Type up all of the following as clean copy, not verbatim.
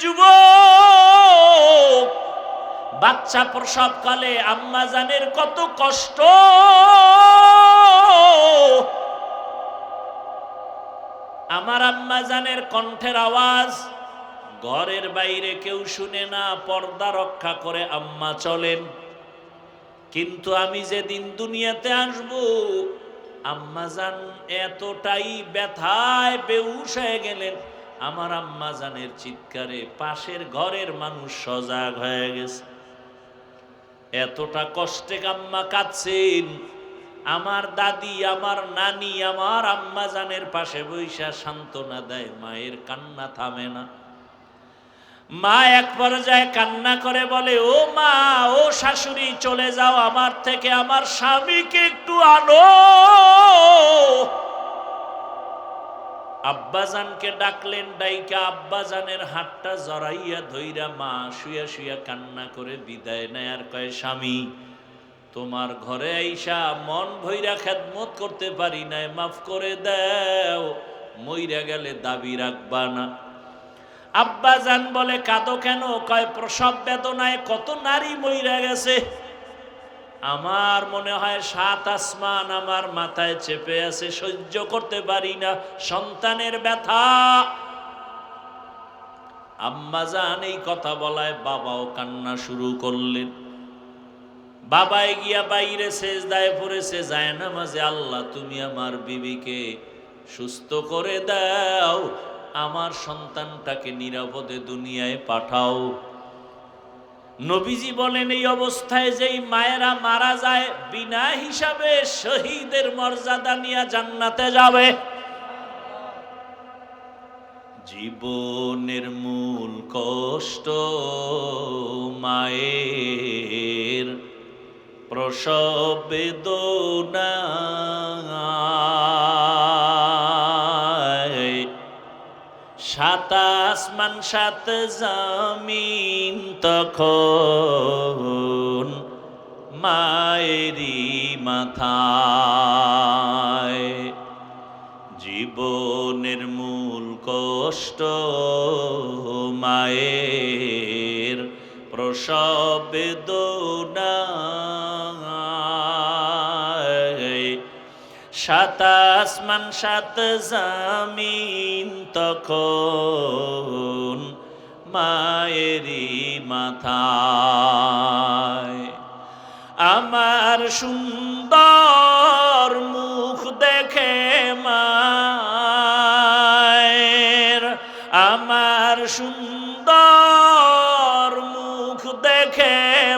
যুবক, বাচ্চা প্রসবকালে আম্মা জানের কত কষ্ট। আমার আম্মা জানের কণ্ঠের আওয়াজ ঘরের বাইরে কেউ শুনে না, পর্দা রক্ষা করে আম্মা চলেন। কিন্তু আমি যেদিন দুনিয়াতে আসব, আম্মা জান এতটাই ব্যথায় বেহুশ হয়ে গেলেন, আমার আম্মা জানের চিৎকারে পাশের ঘরের মানুষ সজাগ হয়ে গেছে। এতটা কষ্টে আম্মা কাঁদছেন। আমার দাদি, আমার নানি, আমার আম্মা জানের পাশে বৈশা সান্ত্বনা দেয়, মায়ের কান্না থামে না। মা এক পর্যায়ে কান্না করে বলে, ও মা, ও শাশুড়ি, চলে যাও আমার থেকে, আমার স্বামীকে একটু আনো। আব্বাজানকে ডাকলেন, ডাইকা আব্বাজানের হাতটা জড়াইয়া ধইরা মা শুয়া শুয়া কান্না করে বিদায় নেয় আর কয়, স্বামী, তোমার ঘরে আইসা মন ভইরা খেদমত করতে পারি নাই, মাফ করে দাও, মইরা গেলে দাবি রাখবা না। আব্বাজান বলে, কাঁদো কেন? কয়, প্রসব বেদনায় কত নারী মইরা গেছে, আমার মনে হয় ৭ আসমান আমার মাথায় চেপে আছে, সহ্য করতে পারি না সন্তানের ব্যথা। আম্মাজান এই কথা বলায় বাবাও কান্না শুরু করলেন। বাবাই গিয়া বাইরে সেজদায় পড়েছে, যায় না মাঝে, আল্লাহ তুমি আমার বিবিকে সুস্থ করে দাও, আমার সন্তানটাকে নিরাপদে দুনিয়ায় পাঠাও। নবীজি বলেন, এই অবস্থায় যেই মায়েরা মারা যায়, বিনা হিসাবে শহীদের মর্যাদা নিয়ে জান্নাতে যাবে। জীবনের মূল কষ্ট মায়ের প্রসব বেদনা, ৭ আসমান ৭ জমিন তখন মায়েরই মাথায়। জীবনের মূল কষ্ট মায়ের প্রসব বেদনা, ৭ আসমান ৭ জমিন তখন মায়েরই মাথায়। আমার সুন্দর মুখ দেখে মায়ের, আমার সুন্দর মুখ দেখে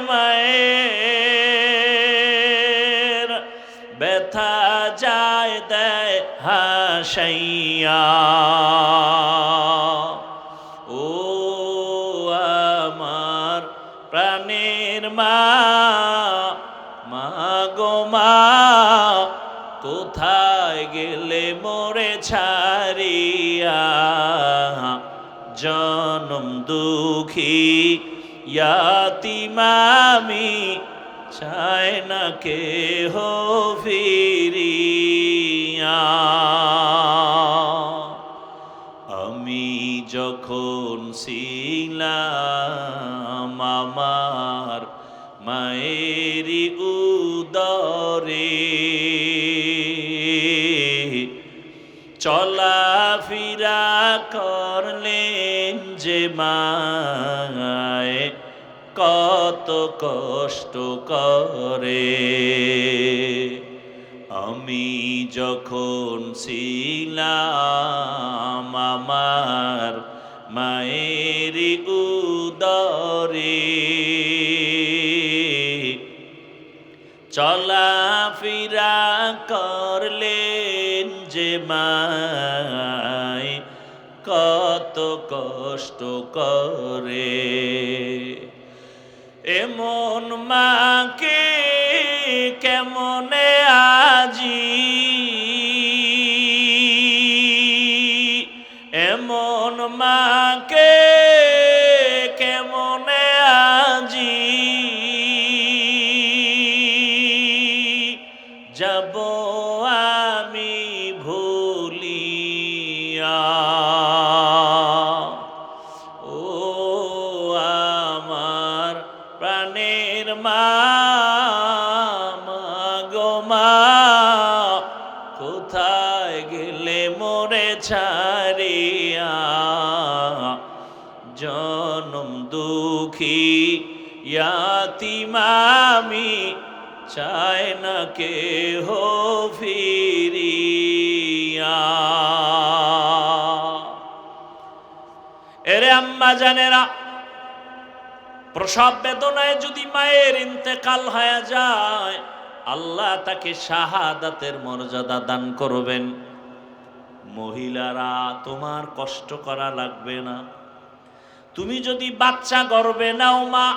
মায়ের ব্যথা যায় দেয় হাসাইয়া। ও আমার প্রাণের মা, মা গো মা, কোথায় গেলে মোরে ছাড়িয়া, জনম দুঃখী ইয়াতীম আমি, চায় না কেহ ফিরিয়া। আমি যখন ছিলাম আমার মায়েরই উদরে, চলাফেরা করলেন যে মায়, কত কষ্ট করে। আমি যখন ছিলাম আমার মায়েরই উদরে, চলাফেরা করলেন যে মায়, কত কষ্ট করে। এমন মাকে কেমনে আজি, এমন মাকে কেমনে আজি, যাব আমি ভুলিয়া। ও মা গো মা, কোথায় গেলে মোরে ছাড়িয়া, জনম দুঃখী ইয়াতীম আমি, চাই না কেহ ফিরিয়া। এরে আম্মা জানেরা, প্রসব বেদনায় যদি মায়ের ইন্তেকাল হয়ে যায়, আল্লাহ তাকে শাহাদাতের মর্যাদা দান করবেন। মহিলারা, তোমার কষ্ট করা লাগবে না। তুমি যদি বাচ্চা গর্ভে নাও মা,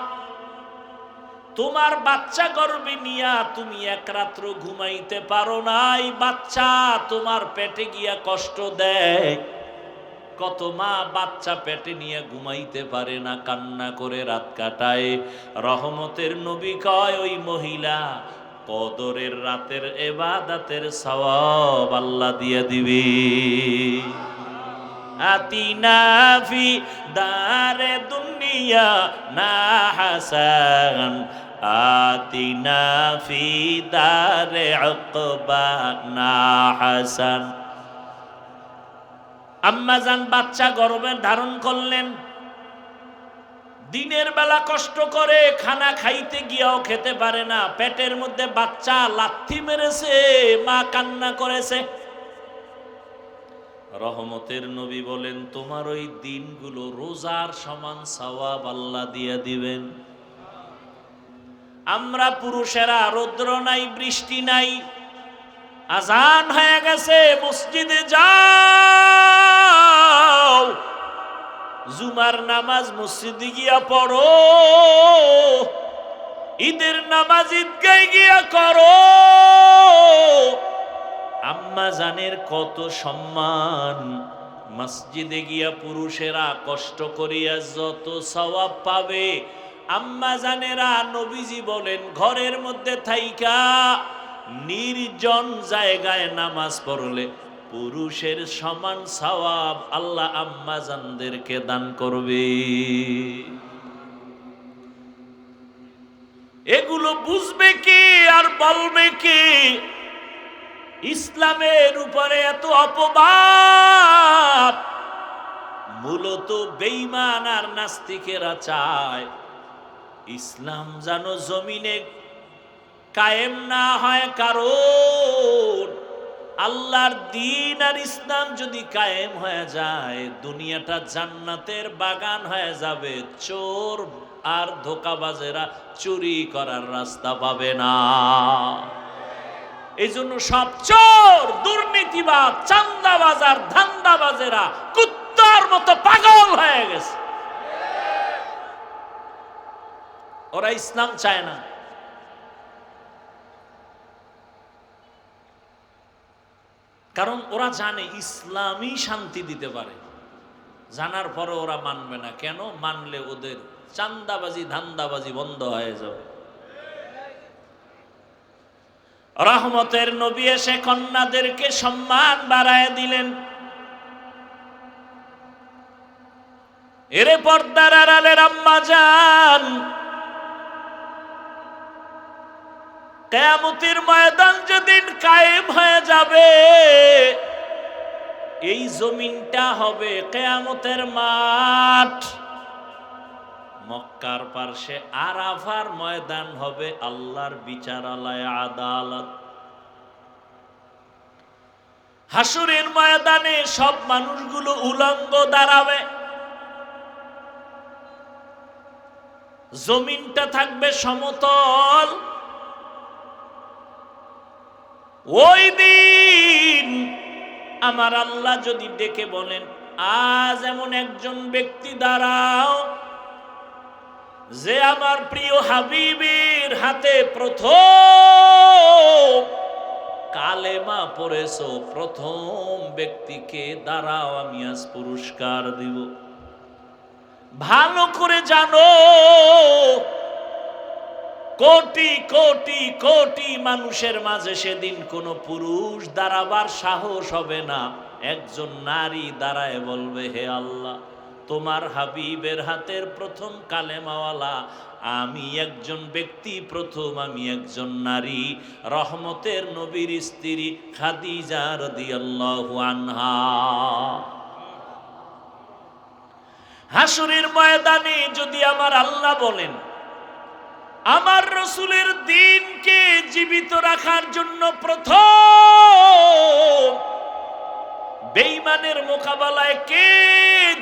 তোমার বাচ্চা গর্ভে নিয়া তুমি এক রাত্র ঘুমাইতে পারো না, এই বাচ্চা তোমার পেটে গিয়া কষ্ট দেয়। কত মা বাচ্চা পেটে নিয়ে ঘুমাইতে পারে না, কান্না করে রাত কাটায়। রহমতের নবী কয়, ওই মহিলা কদরের রাতের ইবাদতের সওয়াব আল্লাহ দিয়ে দিবে। আতিনা ফি দারে দুনিয়া না হাসান, আতিনা ফি দারে উকবা না হাসান। আম্মাজান বাচ্চা গর্ভে ধারণ করলেন, দিনের বেলা কষ্ট করে খানা খাইতে গিয়াও খেতে পারে না, পেটের মধ্যে বাচ্চা লাথি মেরেছে, মা কান্না করেছে। রহমতের নবী বলেন, তোমার ওই দিনগুলো রোজার সমান সওয়াব আল্লাহ দিয়ে দিবেন। আমরা পুরুষেরা রৌদ্র নাই, বৃষ্টি নাই, আজান হয়ে গেছে, মসজিদে যাও, জুমার নামাজ মসজিদে গিয়া পড়ো, ঈদের নামাজ ঈদগায় গিয়া করো। আম্মা জানের কত সম্মান, মসজিদে গিয়া পুরুষেরা কষ্ট করিয়া যত সওয়াব পাবে, আম্মা জানেরা নবীজি বলেন ঘরের মধ্যে থাইকা নির্জন জায়গায় নামাজ পড়লে পুরুষের সমান সওয়াব আল্লাহ আম্মা জানদেরকে দান করবে। এগুলো বুঝবে কি আর বলবে কি? ইসলামের উপরে এত অপবাদ মূলত বেঈমান আর নাস্তিকেরা চায় ইসলাম যেন জমিনে কায়েম না হয়, কারণ আল্লাহর দ্বীন আর ইসলাম যদি কায়েম হয়ে যায় দুনিয়াটা জান্নাতের বাগান হয়ে যাবে, চোর আর ধোঁকাবাজেরা চুরি করার রাস্তা পাবে না। এই জন্য সব চোর, দুর্নীতিবাজ, চান্দাবাজ আর ধান্দাবাজেরা কুত্তার মতো পাগল হয়ে গেছে। ওরা ইসলাম চায় না। কারণ ওরা জানে ইসলামই শান্তি দিতে পারে, জানার পরে ওরা মানবে না। কেন? মানলে ওদের চান্দাবাজি ধান্দাবাজি বন্ধ হয়ে যাবে। রহমতের নবী এসে কন্যাদেরকে সম্মান বাড়ায় দিলেন। এরে পর্দার আড়ালের আম্মা জান, কিয়ামতের ময়দান যেদিন কায়েম হয়ে যাবে, এই জমিনটা হবে কিয়ামতের মাঠ। মক্কার পার্শ্বে আরাফার ময়দান হবে আল্লাহর বিচারালয়, আদালত। হাসরের ময়দানে সব মানুষগুলো উলঙ্গ দাঁড়াবে, জমিনটা থাকবে সমতল। ওই দিন আমার আল্লাহ যদি ডেকে বলেন, আজ এমন একজন ব্যক্তি দাঁড়াও যে আমার প্রিয় হাবিবের হাতে প্রথম কালেমা পড়েছো, প্রথম ব্যক্তিকে দাঁড়াও, আমি আজ পুরস্কার দিব। ভালো করে জানো, কোটি কোটি কোটি মানুষের মাঝে সেদিন কোন পুরুষ দাঁড়াবার সাহস হবে না। একজন নারী দাঁড়ায় বলবে, হে আল্লাহ, তোমার হাবিবের হাতের প্রথম কালেমাওয়ালা আমি একজন ব্যক্তি, প্রথম আমি একজন নারী, রহমতের নবীর স্ত্রী খাদিজা রাদিয়াল্লাহু আনহা। হাসরের ময়দানে যদি আমার আল্লাহ বলেন আমার রসুলের দ্বীনকে জীবিত রাখার জন্য প্রথম বেঈমানের মোকাবেলায় কে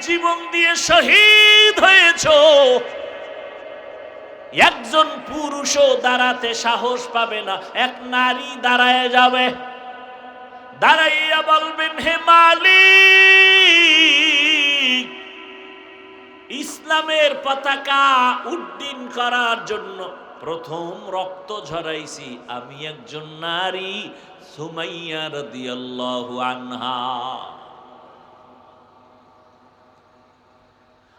জীবন দিয়ে শহীদ হয়েছ, একজন পুরুষও দাঁড়াতে সাহস পাবে না, এক নারী দাঁড়ায় যাবে, দাঁড়াইয়া বলবেন হে মালিক, ইসলামের পতাকা উড্ডীন করার জন্য প্রথম রক্ত ঝরাইছি আমি একজন নারী সুমাইয়া রাদিয়াল্লাহু আনহা।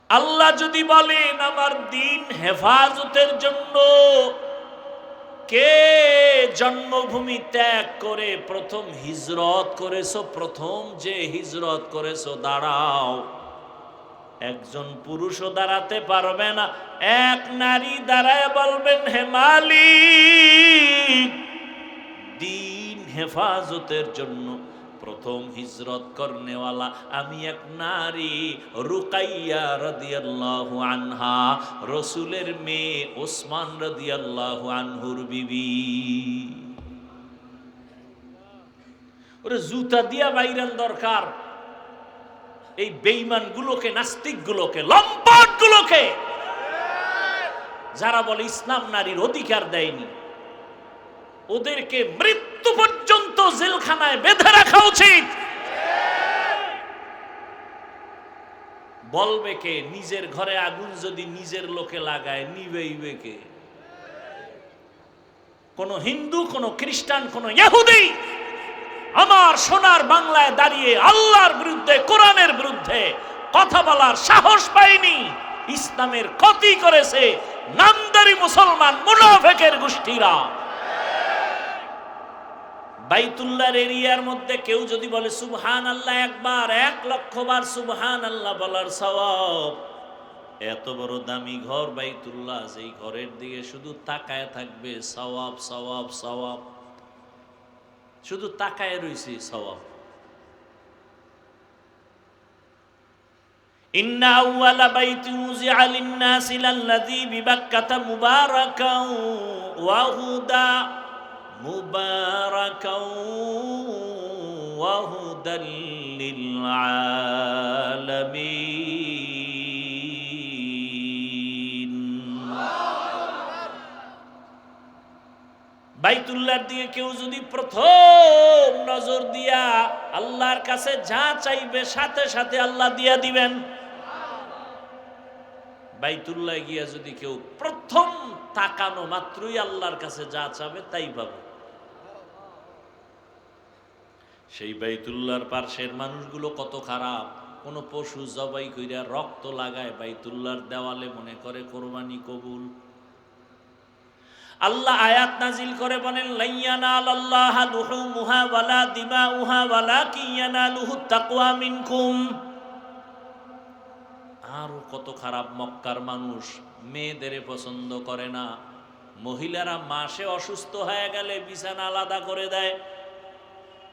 আল্লাহ যদি বলেন আমার দ্বীন হেফাজতের জন্য কে জন্মভূমি ত্যাগ করে প্রথম হিজরত করেছো, প্রথম যে হিজরত করেছো দাঁড়াও, একজন পুরুষও দাঁড়াতে পারবে না, এক নারী দাঁড়ায় বলবেন হে মালিক, দ্বীন হেফাজতের জন্য প্রথম হিজরত করনেওয়ালা আমি এক নারী রুকাইয়া রাদিয়াল্লাহু আনহা, রসুলের মেয়ে ওসমান রাদিয়াল্লাহু আনহুর বিবি। ওরে জুতা দিয়া বাইরান দরকার এই বেঈমান গুলোকে, নাস্তিক গুলোকে, লম্পট গুলোকে, যারা বলে ইসলাম নারীর অধিকার দেয়নি, ওদেরকে মৃত্যু পর্যন্ত জেলখানায় বেঁধে রাখা উচিত। বলবে কে? নিজের ঘরে আগুন যদি নিজের লোকে লাগায় নিবেইবে কে? কোন হিন্দু, কোন খ্রিস্টান, কোন ইহুদি আমার সোনার বাংলায় দাঁড়িয়ে আল্লাহর বিরুদ্ধে, কোরআনের বিরুদ্ধে কথা বলার সাহস পায়নি। ইসলামের ক্ষতি করেছে নামদারি মুসলমান মুনাফিকের গোষ্ঠীরা। বাইতুল্লাহর এরিয়ার মধ্যে কেউ যদি বলে সুবহানাল্লাহ একবার, 1,00,000 বার সুবহানাল্লাহ বলার সওয়াব, এত বড় দামি ঘর বাইতুল্লাহ, যেই ঘরের দিকে শুধু তাকায় থাকবে সওয়াব সওয়াব সওয়াব, শুধু তাকায় রইছে সওয়াব। ইন্না আউওয়ালা বাইতিন উযিআ লিন-নাসি লাল্লাযী বিবাক্কাতা মুবারাকান ওয়া হুদা মুবারাকান ওয়া হুদাল লিল আলামিন। বাইতুল্লাহর দিকে কেউ যদি প্রথম নজর দিয়া আল্লাহর কাছে যা চাইবে সাথে সাথে আল্লাহ দিয়া দিবেন। বাইতুল্লাহ গিয়া যদি কেউ প্রথম তাকানো মাত্রই আল্লাহর কাছে যা চাবে তাই পাবে। সেই বাইতুল্লাহর পার্শ্বের মানুষগুলো কত খারাপ, কোন পশু জবাই কইরা রক্ত লাগায় বাইতুল্লাহর দেওয়ালে, মনে করে কোরবানি কবুল। আল্লাহ আয়াত নাজিল করে বলেন লাইয়ানালাল্লাহা লুহুমুহা ওয়ালা দিমাউহা ওয়ালাকিন ইয়ানালুহুত তাকওয়া মিনকুম। আর কত খারাপ মক্কার মানুষ, মেয়েদের পছন্দ করে না, মহিলারা মাসে অসুস্থ হয়ে গেলে বিছানা আলাদা করে দেয়,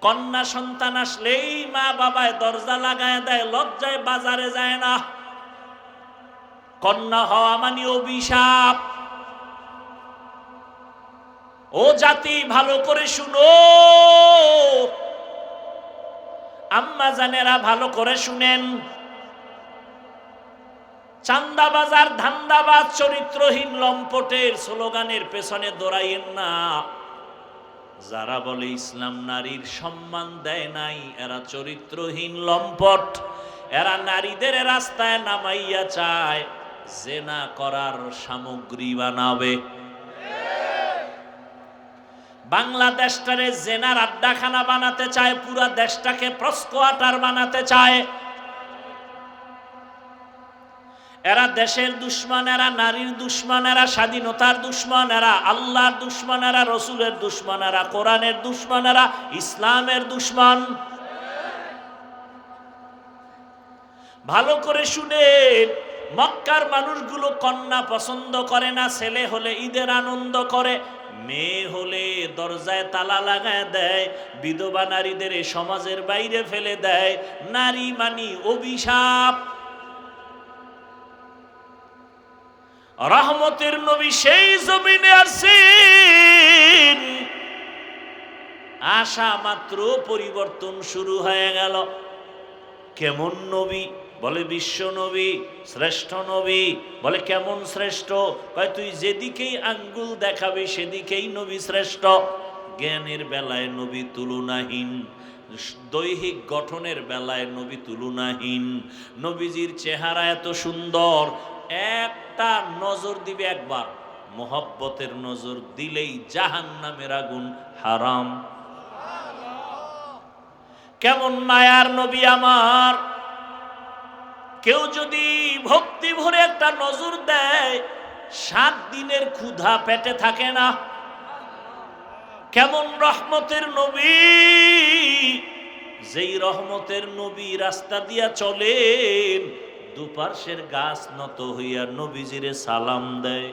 কন্যা সন্তান আসলেই মা বাবায় দরজা লাগায় দেয়, লজ্জায় বাজারে যায় না। কন্যা হওয়া মানে অভিশাপ। ও জাতি ভালো করে শুনো, আম্মা জানেরা ভালো করে শুনেন, চান্দাবাজার ধান্দাবাজ চরিত্রহীন লম্পটের স্লোগানের পেছনে দৌড়াইয়েন না। যারা বলে ইসলাম নারীর সম্মান দেয় নাই, এরা চরিত্রহীন লম্পট। এরা নারীদের রাস্তায় নামাইয়া চায় জেনা করার সামগ্রী বানাবে। বাংলাদেশটারে জেনার আড্ডাখানা বানাতে চায়, পুরা দেশটাকে প্রস্কোয়াটার বানাতে চায়। এরা দেশের দুশ্মন, এরা নারীর দুশ্মন, এরা স্বাধীনতার দুশ্মন, এরা আল্লাহর দুশ্মন, এরা রসুলের দুশ্মন, এরা কোরআনের দুশ্মন, এরা ইসলামের দুশ্মন। ভালো করে শুনেন, মক্কার মানুষগুলো কন্যা পছন্দ করে না, ছেলে হলে ঈদের আনন্দ করে, মেয়ে হলে দরজায় তালা লাগায় দেয়, বিধবা নারীদের সমাজের বাইরে ফেলে দেয়। নারী মানি অভিশাপ। রহমতের নবী সেই জমিনে আসেন, আসা মাত্র পরিবর্তন শুরু হয়ে গেল। কেমন নবী? বলে বিশ্ব নবী, শ্রেষ্ঠ নবী। বলে কেমন শ্রেষ্ঠ? কয় তুই যেদিকেই আঙ্গুল দেখাবি সেদিকেই নবী শ্রেষ্ঠ। জ্ঞানের বেলায় নবী তুলনাহীন, দৈহিক গঠনের বেলায় নবী তুলনাহীন। নবীজির চেহারা এত সুন্দর, একটা নজর দিবে একবার, মোহব্বতের নজর দিলেই জাহান্নামের আগুন হারাম। কেমন মায়ার নবী আমার! কেউ যদি ভক্তি ভরে একটা নজর দেয়, 7 দিনের ক্ষুধা পেটে থাকে না। কেমন রহমতের নবী! যেই রহমতের নবী রাস্তা দিয়া চলেন, দুপার্শ্বের গাছ নত হইয়া নবীজিরে সালাম দেয়।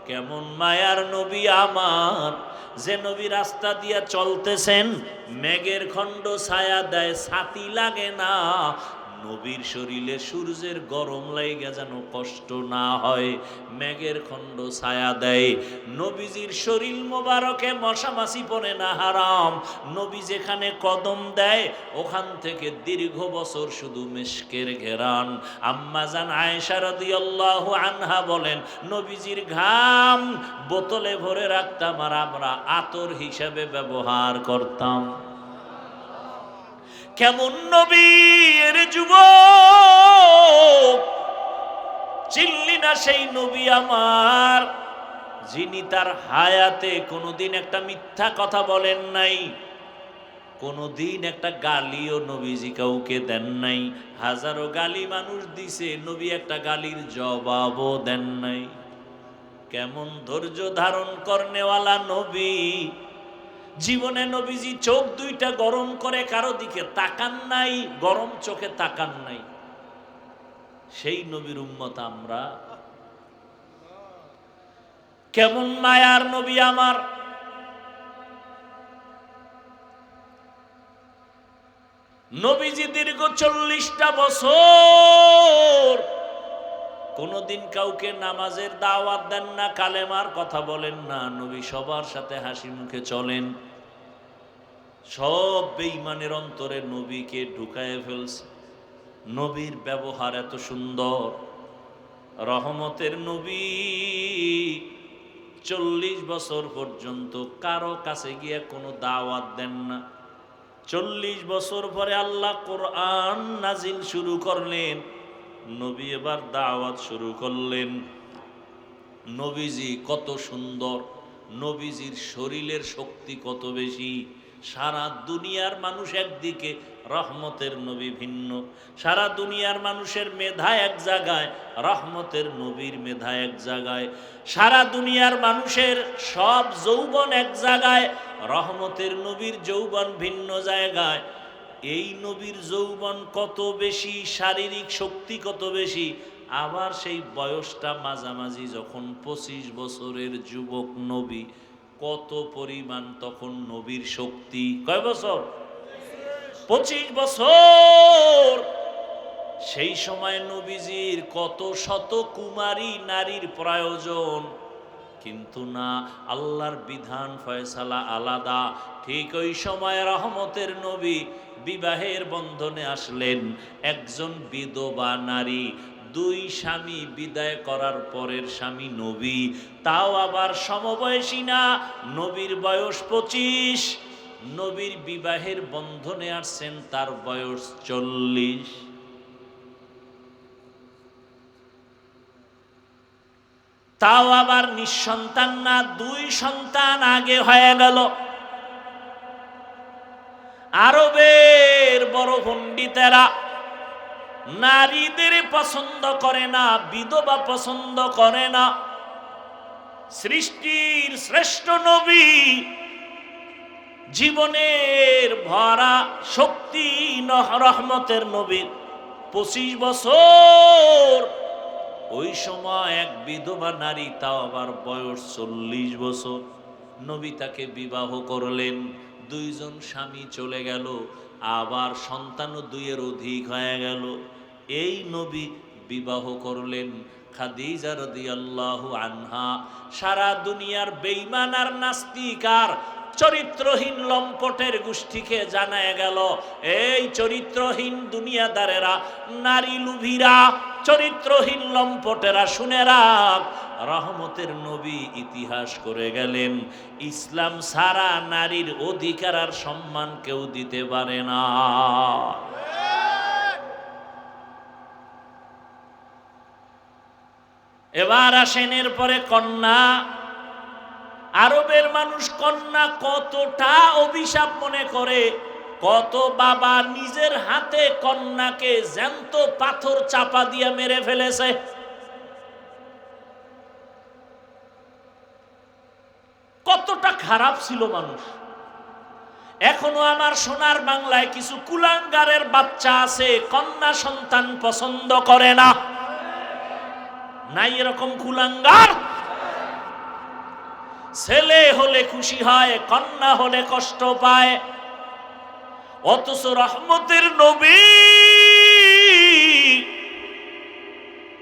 কেমন মায়ার নবী আমার! যে নবী রাস্তা দিয়া চলতেছেন, মেঘের খণ্ড ছায়া দেয়, ছাতি লাগে না। নবীর শরীরে সূর্যের গরম লাইগা যেন কষ্ট না হয়, মেঘের খণ্ড ছায়া দেয়। নবীজির শরীর মোবারকে মশা মাছি পড়ে না, হারাম। নবী যেখানে কদম দেয়, ওখান থেকে দীর্ঘ বছর শুধু মিশকের ঘেরান। আম্মা জান আয়েশা রাদিয়াল্লাহু আনহা বলেন, নবীজির ঘাম বোতলে ভরে রাখতাম আর আমরা আতর হিসাবে ব্যবহার করতাম। কেমন নবী এর যুবক! চিনলি না সেই নবী আমার, যিনি তার হায়াতে কোনোদিন একটা মিথ্যা কথা বলেন নাই, কোনোদিন একটা গালিও নবীজি কাউকে দেন নাই। হাজারো গালি মানুষ দিছে, নবী একটা গালির জবাবও দেন নাই। কেমন ধৈর্য ধারণ করনেওয়ালা নবী! জীবনে নবীজি চোখ দুইটা গরম করে কারো দিকে তাকান নাই, গরম চোখে তাকান নাই। সেই নবীর উম্মত আমরা। কেমন মায়ার নবী আমার! নবীজি দীর্ঘ 40টা বছর কোনদিন কাউকে নামাজের দাওয়াত দেন না, কালেমার কথা বলেন না। নবী সবার সাথে হাসি মুখে চলেন। সব বেঈমানের অন্তরে নবীকে ঢুকায় ফেলছে। নবীর ব্যবহার এত সুন্দর। রহমতের নবী 40 বছর পর্যন্ত কারো কাছে গিয়ে কোনো দাওয়াত দেন না। 40 বছর পরে আল্লাহ কোরআন নাজিল শুরু করলেন, নবী এবার দাওয়াত শুরু করলেন। নবীজি কত সুন্দর, নবীজির শরীরের শক্তি কত বেশি। সারা দুনিয়ার মানুষ একদিকে, রহমতের নবী ভিন্ন। সারা দুনিয়ার মানুষের মেধা এক জায়গায়, রহমতের নবীর মেধা এক জায়গায়। সারা দুনিয়ার মানুষের সব যৌবন এক জায়গায়, রহমতের নবীর যৌবন ভিন্ন জায়গায়। এই নবীর যৌবন কত বেশি, শারীরিক শক্তি কত বেশি। আবার সেই বয়সটা মাঝামাঝি, যখন 25 বছরের যুবক নবী, কত পরিমাণ তখন নবীর শক্তি। কয় বছর? 25 বছর। সেই সময় নবীজির কত শত কুমারী নারীর প্রয়োজন, কিন্তু না, আল্লাহর বিধান ফয়সালা আলাদা। ঠিক ওই সময় রহমতের নবী বিবাহের বন্ধনে আসলেন। একজন বিধবা নারী, 2 স্বামী বিদায় করার পরের স্বামী নবী, তাও আবার সমবয়সী না। নবীর বয়স 25, নবীর বিবাহের বন্ধনে আসছেন, তার বয়স 40। তাও আবার নিঃসন্তান না, 2 সন্তান আগে হয়ে গেল। আরবের বড় পণ্ডিতেরা নারীদের পছন্দ করে না, বিধবা পছন্দ করে না। সৃষ্টির শ্রেষ্ঠ নবী, জীবনের ভরা শক্তি রহমতের নবী, 25 বছর। ওই সময় এক বিধবা নারী, তাও আবার বয়স 40 বছর, নবী তাকে বিবাহ করলেন। 2 জন স্বামী চলে গেল, আবার সন্তানও 2 এর অধিক হয়ে গেল। এই নবী বিবাহ করলেন খাদিজা রাদিয়াল্লাহু আনহা। সারা দুনিয়ার বেঈমান আর নাস্তিক আর চরিত্রহীন লম্পটের গোষ্ঠীকে জানায় গেল, এই চরিত্রহীন দুনিয়াদারেরা, নারী লুভিরা, চরিত্রহীন লম্পটেরা, শুনে রাখ, রহমতের নবী ইতিহাস করে গেলেন, ইসলাম সারা নারীর অধিকার আর সম্মান কেউ দিতে পারে না। এবার আসেন এরপরে কন্যা। আরবের মানুষ কন্যা কতটা অভিশাপ মনে করে, কত বাবা নিজের হাতে কন্যাকে জ্যান্ত পাথর চাপা দিয়ে মেরে ফেলেছে। কতটা খারাপ ছিল মানুষ। এখনো আমার সোনার বাংলায় কিছু কুলাঙ্গারের বাচ্চা আছে, কন্যা সন্তান পছন্দ করে না। নাই এরকম কুলাঙ্গার? ছেলে হলে খুশি হয়, কন্যা হলে কষ্ট পায়। অথচ রহমতের নবী,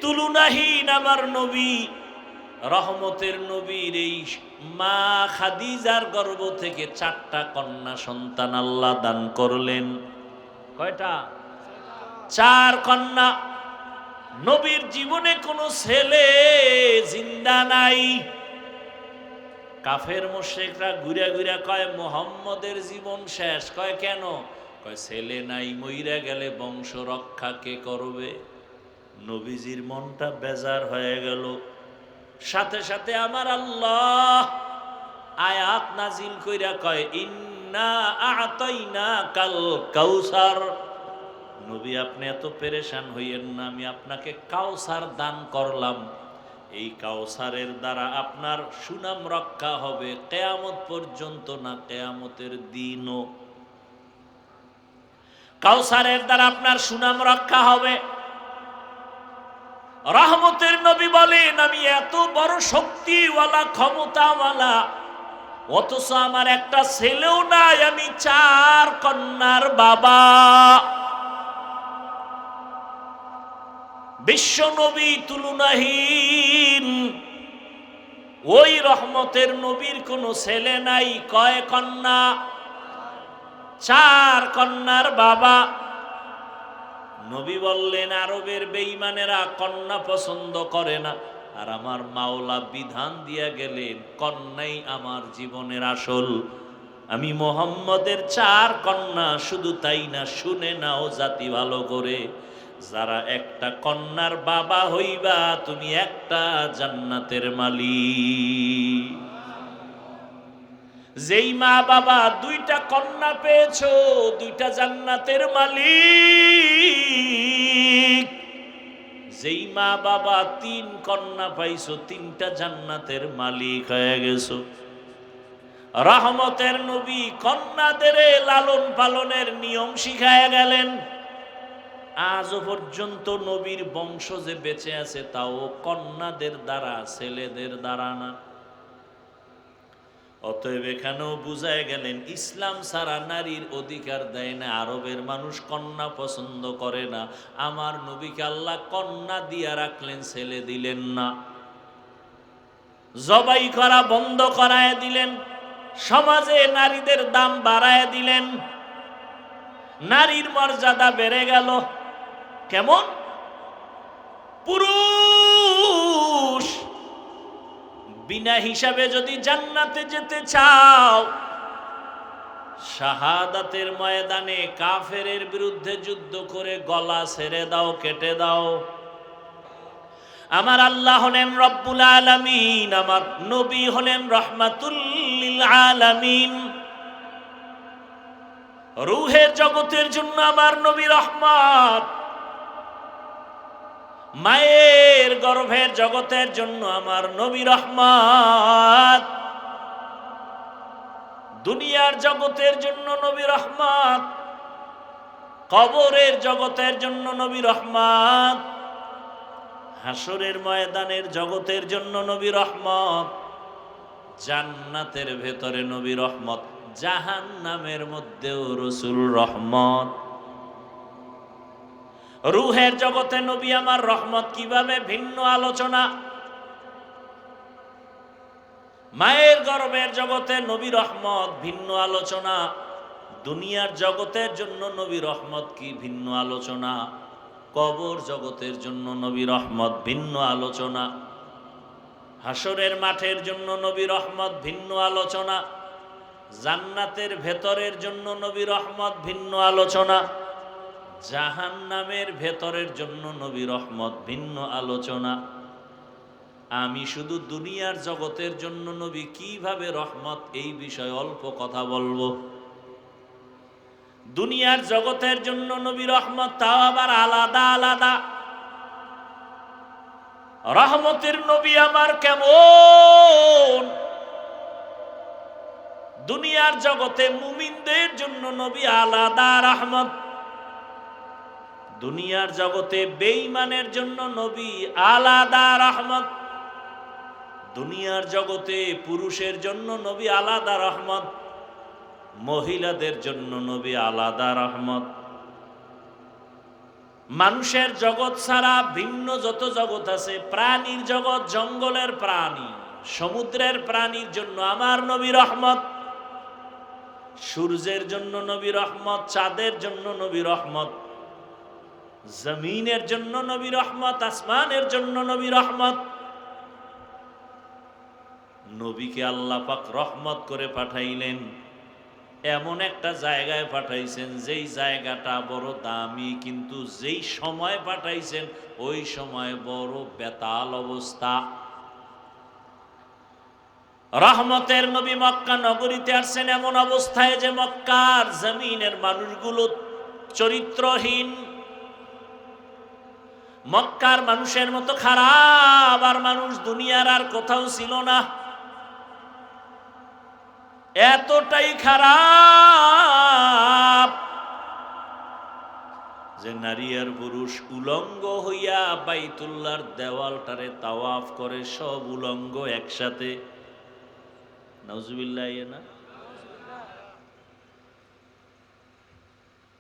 তুলনাহীন আমার নবী, রহমতের নবীর এই মা খাদিজার গর্ভ থেকে 4টা কন্যা সন্তান আল্লাহ দান করলেন। কয়টা? 4 কন্যা। নবীর জীবনে কোনো ছেলে জিন্দা নাই। কাফের মুশরিকরা ঘুরে ঘুরে কয় মুহাম্মদের জীবন শেষ। কয় কেন? কয় ছেলে নাই, মইরা গেলে বংশ রক্ষা কে করবে? নবীজির মনটা বেজার হয়ে গেল। সাথে সাথে আমার আল্লাহ আয়াত নাজিল কইরা কয় ইন্না আ'তাইনা কাল কাউসার। নবী আপনি এত পেরেশান হইয়েন না, আমি আপনাকে কাউসার দান করলাম। এই কাউসারের দ্বারা আপনার সুনাম রক্ষা হবে কিয়ামত পর্যন্ত, না কিয়ামতের দিনও। কাউসারের দ্বারা আপনার সুনাম রক্ষা হবে। রহমতের নবী বলেন আমি এত বড় শক্তিওয়ালা, ক্ষমতাওয়ালা, অথচ আমার একটা ছেলেও নাই, আমি 4 কন্যার বাবা। বিশ্ব নবী তুলনাহীন, ওই রহমতের নবীর কোনো ছেলে নাই। কয় কন্যা? 4 কন্যার বাবা। নবী বললেন আরবের বেঈমানেরা কন্যা পছন্দ করে না, আর আমার মাওলা বিধান দিয়া গেলেন কন্যাই আমার জীবনের আসল। আমি মুহাম্মদের 4 কন্যা। শুধু তাই না, শুনে নাও জাতি ভালো করে, যারা একটা কন্যার বাবা হইবা তুমি একটা জান্নাতের মালিক। যেই মা বাবা 2টা কন্যা পেয়েছো, 2টা জান্নাতের মালিক। যেই মা বাবা 3 কন্যা পাইছো, 3টা জান্নাতের মালিক হয়ে গেছো। রহমতের নবী কন্যাদের লালন পালনের নিয়ম শিখায় গেলেন। আজও পর্যন্ত নবীর বংশ যে বেঁচে আছে তাও কন্যাদের দ্বারা, ছেলেদের দ্বারা না। অতএব এখানেও বুঝায় গেলেন ইসলাম সারা নারীর অধিকার দেয় না। আরবের মানুষ কন্যা পছন্দ করে না, আমার নবীকে আল্লাহ কন্যা দিয়া রাখলেন, ছেলে দিলেন না। জবাই করা বন্ধ করায় দিলেন, সমাজে নারীদের দাম বাড়ায় দিলেন, নারীর মর্যাদা বেড়ে গেল। কেমন? পুরুষ বিনা হিসাবে যদি জান্নাতে যেতে চাও, শাহাদাতের ময়দানে কাফেরের বিরুদ্ধে যুদ্ধ করে গলা ছেড়ে দাও, কেটে দাও। আমার আল্লাহ হলেন রব্বুল আলামিন, আমার নবী হলেন রাহমাতুল লিল আলামিন। রূহের জগতের জন্য আমার নবী রহমত, মায়ের গর্ভের জগতের জন্য আমার নবী রহমত, দুনিয়ার জগতের জন্য নবী রহমত। কবরের জগতের জন্য নবী রহমত, হাসরের ময়দানের জগতের জন্য নবী রহমত, জান্নাতের ভেতরে নবী রহমত, জাহান্নামের মধ্যেও রাসূল রহমত। রূহের জগতে নবী আমার রহমত কিভাবে ভিন্ন আলোচনা। মায়ের গর্ভের জগতে নবী রহমত ভিন্ন আলোচনা, দুনিয়ার জগতের জন্য নবী রহমত কি ভিন্ন আলোচনা, কবর জগতের জন্য নবী রহমত ভিন্ন আলোচনা, হাসরের মাঠের জন্য নবী রহমত ভিন্ন আলোচনা, জান্নাতের ভেতরের জন্য নবী রহমত ভিন্ন আলোচনা, জাহান্নামের ভেতরের জন্য নবী রহমত ভিন্ন আলোচনা। আমি শুধু দুনিয়ার জগতের জন্য নবী কিভাবে রহমত এই বিষয়ে অল্প কথা বলবো। দুনিয়ার জগতের জন্য নবী রহমত, তাও আবার আলাদা আলাদা। রহমতের নবী আমার কেমন, দুনিয়ার জগতে মুমিনদের জন্য নবী আলাদা রহমত, দুনিয়ার জগতে বেঈমানের জন্য নবী আলাদা রহমত, দুনিয়ার জগতে পুরুষের জন্য নবী আলাদা রহমত, মহিলাদের জন্য নবী আলাদা রহমত। মানুষের জগৎ ছাড়া ভিন্ন যত জগৎ আছে, প্রাণীর জগৎ, জঙ্গলের প্রাণী, সমুদ্রের প্রাণীর জন্য আমার নবী রহমত, সূর্যের জন্য নবী রহমত, চাঁদের জন্য নবী রহমত, জমিনের জন্য নবী রহমত, আসমানের জন্য নবী রহমত। নবীকে আল্লাহ পাক রহমত করে পাঠাইলেন, এমন একটা জায়গায় পাঠাইছেন যেই জায়গাটা বড় দামি, কিন্তু যেই সময় পাঠাইছেন ওই সময় বড় বেতাল অবস্থা। রহমতের নবী মক্কা নগরীতে আসছেন এমন অবস্থায় যে মক্কার জমিনের মানুষগুলো চরিত্রহীন, মক্কার মানুষের মতো খারাপ আর মানুষ দুনিয়ার আর কোথাও ছিল না। এতটাই খারাপ যে নারী আর পুরুষ উলঙ্গ হইয়া বাইতুল্লাহর দেওয়ালটারে তাওয়াফ করে, সব উলঙ্গ একসাথে। নাউজুবিল্লাহ। না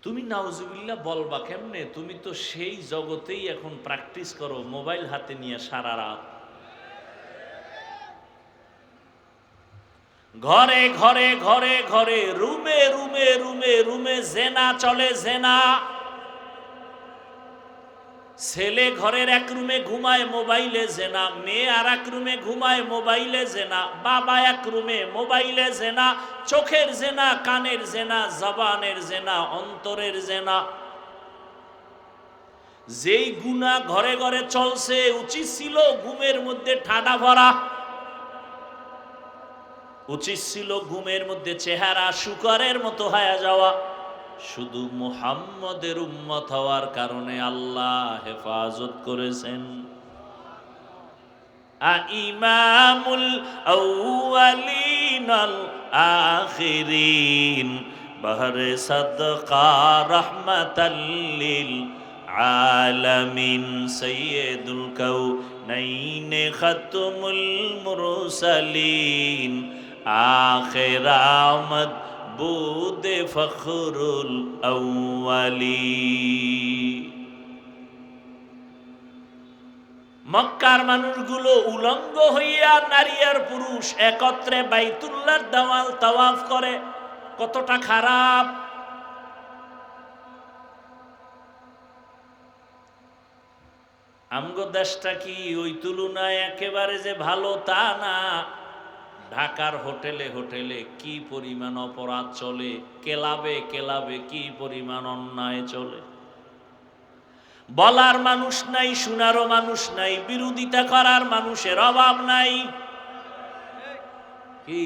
তুমি নাউজুবিল্লাহ বলবা কেমনে? তুমি তো সেই জগতেই এখন প্র্যাকটিস করো, মোবাইল হাতে নিয়ে সারা রাত। ঘরে ঘরে ঘরে ঘরে, রুমে রুমে রুমে রুমে জেনা চলে, জেনা। ছেলে ঘরের এক রুমে ঘুমায়, মোবাইলে জেনা, মেয়ে আর এক রুমে ঘুমায়, মোবাইলে জেনা, বাবা এক রুমে, মোবাইলে জেনা, চোখের জেনা, কানের জেনা, জবানের জেনা, অন্তরের জেনা। যেই গুনাহ ঘরে ঘরে চলছে, উচিত ছিল ঘুমের মধ্যে ঠাডা ভরা, উচিত ছিল ঘুমের মধ্যে চেহারা শুকরের মতো হয়ে যাওয়া। শুধু মুহাম্মদের উম্মত হওয়ার কারণে আল্লাহ হেফাজত করেছেন। ইমামুল আউয়ালিন আল আখিরিন, বহরে সাদকা রাহমাতাল লিল আলামিন, সাইয়্যিদুল কাউনাইন খাতমুল মুরসালিন, আখির আমদ বুদে ফখরুল আউয়ালি। মক্কার মানুষগুলো উলঙ্গ হইয়া নারী আর পুরুষ একত্রে বাইতুল্লাহর দেওয়াল তাওয়াফ করে, কতটা খারাপ। আমগো দেশটা কি ওই তুলনায় একেবারে যে ভালো তা না। ঢাকার হোটেলে হোটেলে কি পরিমাণ অপরাধ চলে, ক্লাবে ক্লাবে কি পরিমাণ অন্যায় চলে। বলার মানুষ নাই, শোনারও মানুষ নাই, বিরোধিতা করার মানুষের অভাব নাই। কি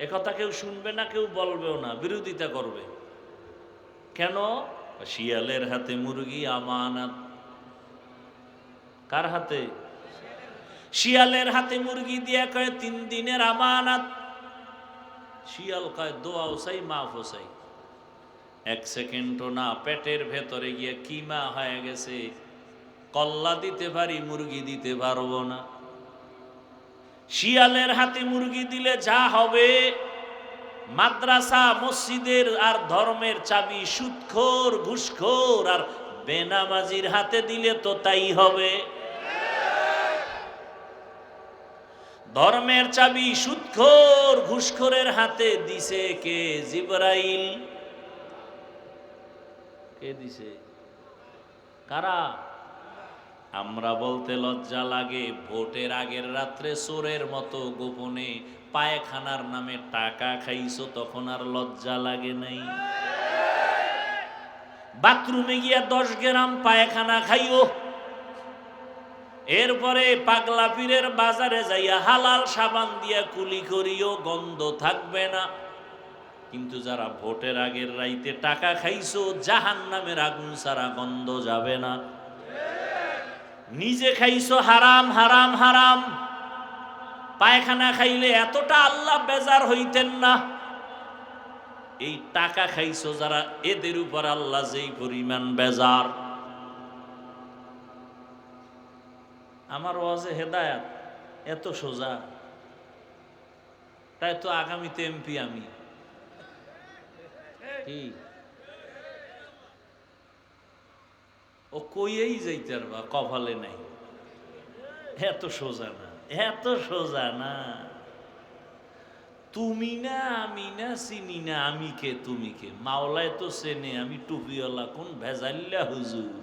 একথা কেউ শুনবে না, কেউ বলবেও না, বিরোধিতা করবে। কেন? শিয়ালের হাতে মুরগি আমানত। কার হাতে? শিয়ালের হাতে মুরগি দিয়া কয় 3 দিনের আমানত। শিয়াল কয় দোয়াও চাই, মাফও চাই। এক সেকেন্ডও না, পেটের ভেতরে গিয়ে কিমা হয়ে গেছে। কল্লা দিতে পারি, মুরগি দিতে পারবো না। শিয়ালের হাতে মুরগি দিলে যা হবে, মাদ্রাসা মসজিদের আর ধর্মের চাবি সুদখোর ঘুষখোর আর বেনামাজির হাতে দিলে তো তাই হবে। ধর্মের চাবি সুদখোর ঘুষখোরের হাতে দিছে কে? জিবরাইল। কে দিছে? কারা? আমরা বলতে লজ্জা লাগে, ভোটের আগের রাত্রে চোরের মতো গোপনে পায়খানার নামে টাকা খাইছো, তখন আর লজ্জা লাগে নাই? বাথরুমে গিয়া 10 গ্রাম পায়খানা খাইও, এরপরে পাগলা পীরের বাজারে যাইয়া হালাল সাবান দিয়া কুলি করিও, গন্ধ থাকবে না। কিন্তু যারা ভোটের আগের রাইতে টাকা খাইছো, জাহান্নামের আগুন ছাড়া গন্ধ যাবে না। নিজে খাইছো হারাম হারাম হারাম। পায়খানা খাইলে এতটা আল্লাহ বেজার হইতেন না। এই টাকা খাইছো যারা, এদের উপর আল্লাহ যেই পরিমাণ বেজার। আমার ওয়াজে হেদায়াত এত সোজা, তাই তো আগামীতে এমপি আমি। কি ও কইয়েই যাইতে পারবা, কপালে নাই। এত সোজা না, এত সোজা না। তুমি না আমি না, চিনি না আমি কে তুমি কে, মাওলায় তো চেনে আমি টুপিওয়ালা কোন ভেজাল্লা হুজুর।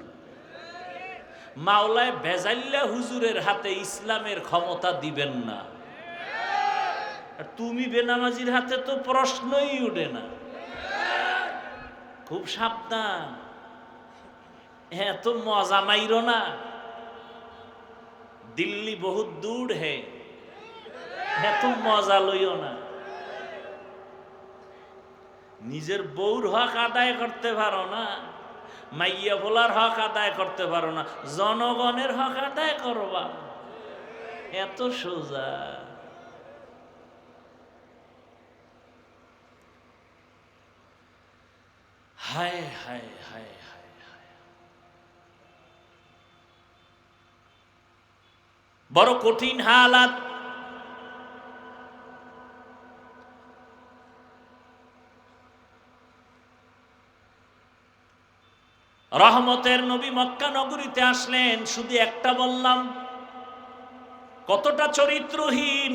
মাওলায় ভেজাল্লা হুজুরের হাতে ইসলামের ক্ষমতা দিবেন না। আর তুমি বেনামাজির হাতে তো প্রশ্নই উঠে না। খুব সাবধান, এত মজা মাইরো না। দিল্লি বহুত দূর হে, এত মজা লইও না। নিজের বউর হক আদায় করতে পারো না, মাইয়া ভোলার হক আদায় করতে পারো না, জনগণের হক আদায় করবা। এত সোজা। হায় হায় হায় হায় হায়, বড় কঠিন হালাত। রহমতের নবী মক্কা নগরীতে আসলেন, শুধু একটা বললাম, কতটা চরিত্রহীন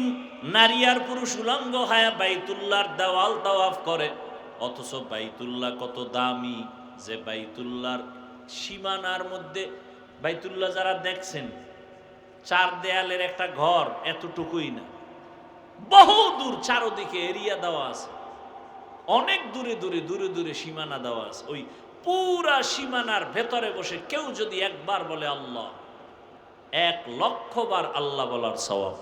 নারী আর পুরুষ উলঙ্গ হয়ে বাইতুল্লাহর দেওয়াল তাওয়াফ করে। অথচ বাইতুল্লাহ কত দামি, যে বাইতুল্লাহর সীমানার মধ্যে, বাইতুল্লাহ যারা দেখছেন 4 দেয়ালের একটা ঘর, এতটুকুই না, বহু দূর চারদিকে এরিয়া দেওয়া আছে, অনেক দূরে দূরে দূরে দূরে সীমানা দেওয়া আছে। ওই পুরা সীমানার ভেতরে বসে কেউ যদি একবার বলে আল্লাহ, 1,00,000 বার আল্লাহ বলার সওয়াব।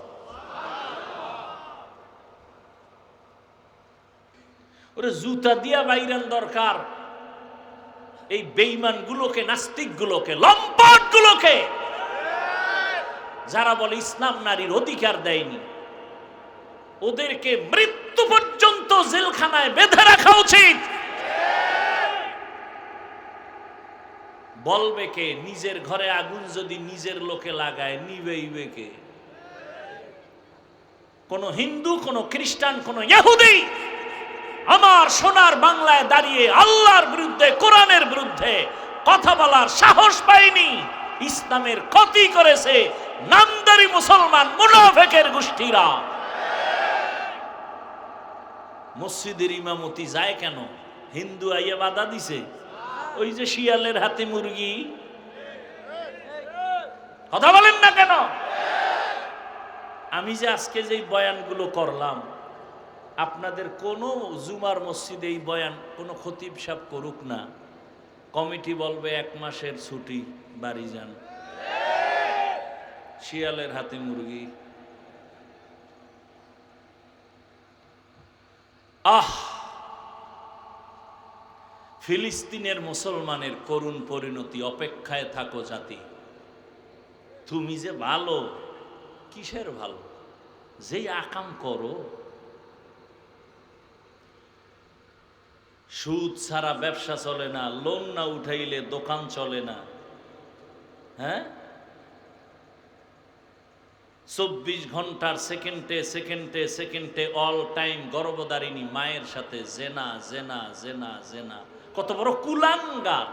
ওরে জুতা দিয়া বাইরান দরকার এই বেঈমান গুলোকে, নাস্তিক গুলোকে, লম্পট গুলোকে, যারা বলে ইসলাম নারীর অধিকার দেয়নি। ওদেরকে মৃত্যু পর্যন্ত জেলখানায় বেঁধে রাখা উচিত। বলবে কে? নিজের ঘরে আগুন যদি নিজের লোকে লাগায়, নিবেইবে কে? কোন হিন্দু, কোন খ্রিস্টান, কোন ইহুদি আমার সোনার বাংলায় দাঁড়িয়ে আল্লাহর বিরুদ্ধে, কোরআনের বিরুদ্ধে কথা বলার সাহস পায়নি। ইসলামের ক্ষতি করেছে নামদারি মুসলমান মুনাফিকের গোষ্ঠীরা। মসজিদের ইমামতি যায় কেন? হিন্দু আইয়া বাধা দিছে। ওই যে শিয়ালের হাতে মুরগি, কথা বলেন না কেন? আমি যে আজকে যে বয়ানগুলো করলাম, আপনাদের কোনো জুমার মসজিদে এই বয়ান কোনো খতিব সাহেব করুক না, কমিটি বলবে 1 মাসের ছুটি, বাড়ি যান। শিয়ালের হাতে মুরগি, আহ! ফিলিস্তিনের মুসলমানের করুণ পরিণতি, অপেক্ষায় থাকো জাতি। তুমি যে ভালো, কিসের ভালো? যেই আকাম করো, সুদ ছাড়া ব্যবসা চলে না, লোন না উঠাইলে দোকান চলে না। হ্যাঁ, 24 ঘন্টার সেকেন্ডে সেকেন্ডে সেকেন্ডে অল টাইম গর্ভধারিণী মায়ের সাথে জেনা জেনা জেনা জেনা। কত বড় কুলাঙ্গার!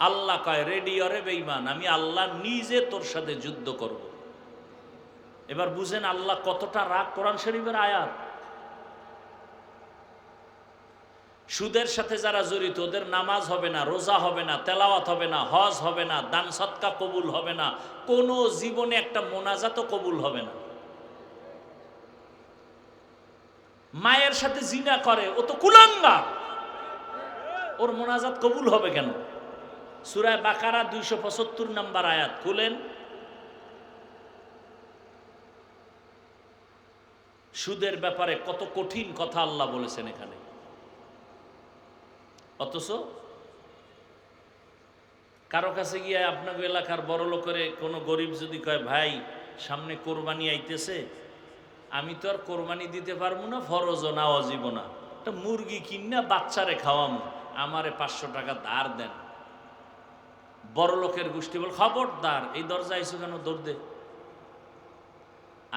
আল্লাহ কয়, রেডি অরে বেঈমান, আমি আল্লাহ নিজে তোর সাথে যুদ্ধ করব। এবার বুঝেন আল্লাহ কতটা রাগ। কোরআন শরীফের আয়াত। সুদের সাথে যারা জড়িত ওদের নামাজ হবে না, রোজা হবে না, তেলাওয়াত হবে না, হজ হবে না, দান সদকা কবুল হবে না, কোনো জীবনে একটা মোনাজাতও কবুল হবে না। মায়ের সাথে জিনা করে, ও তো কুলাঙ্গার, ওর মোনাজাত কবুল হবে কেন? সূরা বাকারা 275 নম্বর আয়াত খুলেন। সুদের ব্যাপারে কত কঠিন কথা আল্লাহ বলেছেন এখানে। অথচ কারো কাছে গিয়ে আপনার এলাকার বড় লোকের কোনো গরিব যদি কয়, ভাই সামনে কোরবানি আইতেছে, আমি তো আর কোরবানি দিতে পারবো না, ফরজও না অজীব না, একটা মুরগি কিনা বাচ্চারে খাওয়ামো, আমারে 500 টাকা ধার দেন। বড় লোকের গোষ্ঠী বল, খবরদার, এই দরজা আইসো কেন, দৌড় দে।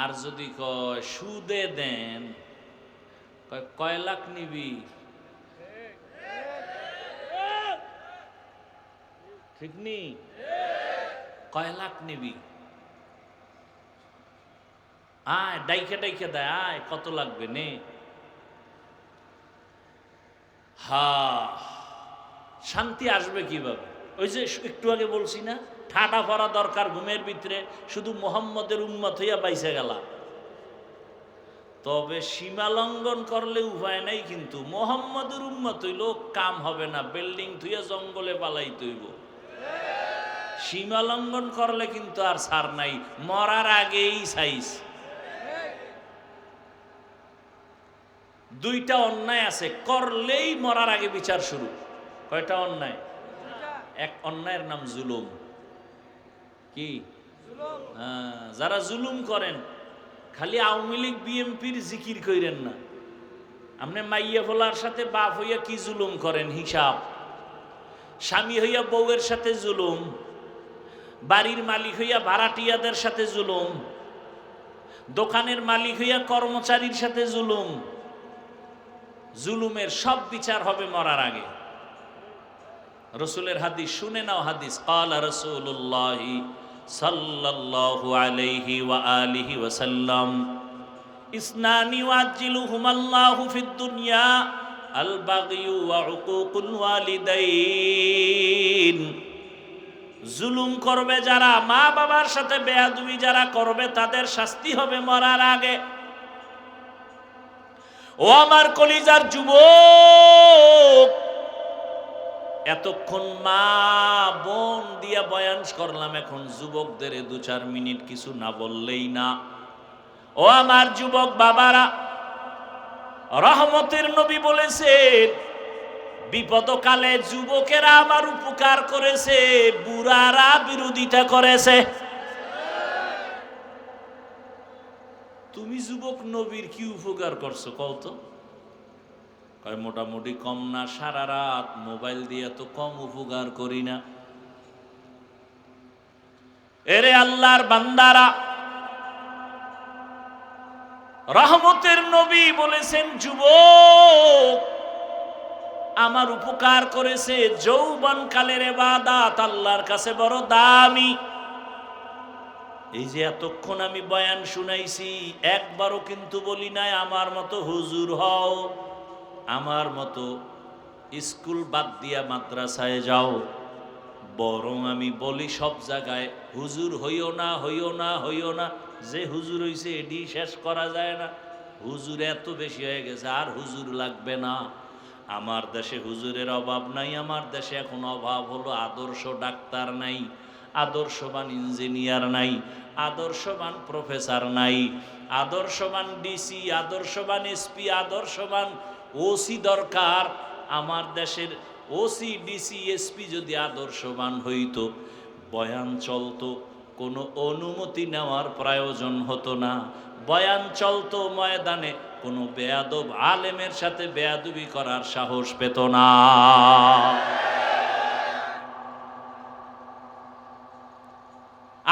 আর যদি কয় সুদে দেন, কয় লাখ নিবি? ঠিক নেই? কয় লাখ নিবি? আয়, ডাইকে ডাইকে দেয়, আয় কত লাগবে নে। হা, শান্তি আসবে কিভাবে? ওই যে একটু আগে বলছি না, ঠাডা পড়া দরকার ঘুমের ভিতরে, শুধু মোহাম্মদের উম্মত হইয়া বাইসে গেলা। তবে সীমা লঙ্ঘন করলে উপায় নাই, কিন্তু মোহাম্মদের উম্মত হইল কাম হবে না, বিল্ডিং থুইয়া জঙ্গলে পালাই তৈব। সীমা লঙ্ঘন করলে কিন্তু আর ছাড় নাই, মরার আগেই সাইজ। দুইটা অন্যায় আছে, করলেই মরার আগে বিচার শুরু। কয়টা অন্যায়? এক অন্যায়ের নাম জুলুম। কি? যারা জুলুম করেন, খালি আওয়ামী লীগ বিএমপির জিকির কইরেন না, আপনি মাইয়া ফোলার সাথে বাপ হইয়া কি জুলুম করেন হিসাব। স্বামী হইয়া বউয়ের সাথে জুলুম, বাড়ির মালিক হইয়া ভাড়াটিয়াদের সাথে জুলুম, দোকানের মালিক হইয়া কর্মচারীর সাথে জুলুম। জুলুমের সব বিচার হবে মরার আগে। রসুলের হাদিস শুনে নাও, হাদিস ক্বালা রাসূলুল্লাহ সাল্লাল্লাহু আলাইহি ওয়া আলিহি ওয়া সাল্লাম, ইসনানি ওয়াজিলুহুমাল্লাহু ফিদ দুনিয়া আল বাগয়ু ওয়া উকুকুল ওয়ালিদাইন। জুলুম করবে যারা, মা বাবার সাথে বেয়াদবি যারা করবে, তাদের শাস্তি হবে মরার আগে। ও আমার কলিজার যুবক, এতক্ষণ মা বোন দিয়া বয়ান করলাম, এখন যুবকদের 2-4 মিনিট কিছু না বললেই না। ও আমার যুবক বাবারা, রহমতের নবী বলেছেন, বিপদকালে যুবকেরা আমার উপকার করেছে, বুড়ারা বিরোধিতা করেছে। তুমি যুবক নবীর কি উপকার করছো কত? কয় মোটামুটি কম না, সারা রাত মোবাইল দিয়ে তো কম উপকার করি না। এরে আল্লাহর বান্দারা, রহমতের নবী বলেছেন, যুবক আমার উপকার করেছে। যৌবন কালের ইবাদত আল্লাহর কাছে বড় দামি। এই যে এতক্ষণ আমি বয়ান শুনাইছি, একবারও কিন্তু বলি নাই আমার মতো হুজুর হও, আমার মতো স্কুল বাদ দিয়া মাদ্রাসায় যাও। বরং আমি বলি সব জায়গায়, হুজুর হইও না, হইও না, হইও না। যে হুজুর হইছে এডি শেষ করা যায় না। হুজুর এত বেশি হয়ে গেছে, আর হুজুর লাগবে না। আমার দেশে হুজুরের অভাব নাই, আমার দেশে এখন অভাব হলো আদর্শ ডাক্তার নাই, আদর্শবান ইঞ্জিনিয়ার নাই, আদর্শবান প্রফেসর নাই, আদর্শবান ডিসি, আদর্শবান এসপি, আদর্শবান ওসি দরকার। আমার দেশের ওসি ডিসি এসপি যদি আদর্শবান হইতো, বয়ান চলতো, কোনো অনুমতি নেওয়ার প্রয়োজন হতো না। বয়ান চলতো ময়দানে, কোনো বেয়াদব আলেমের সাথে বেয়াদবি করার সাহস পেত না।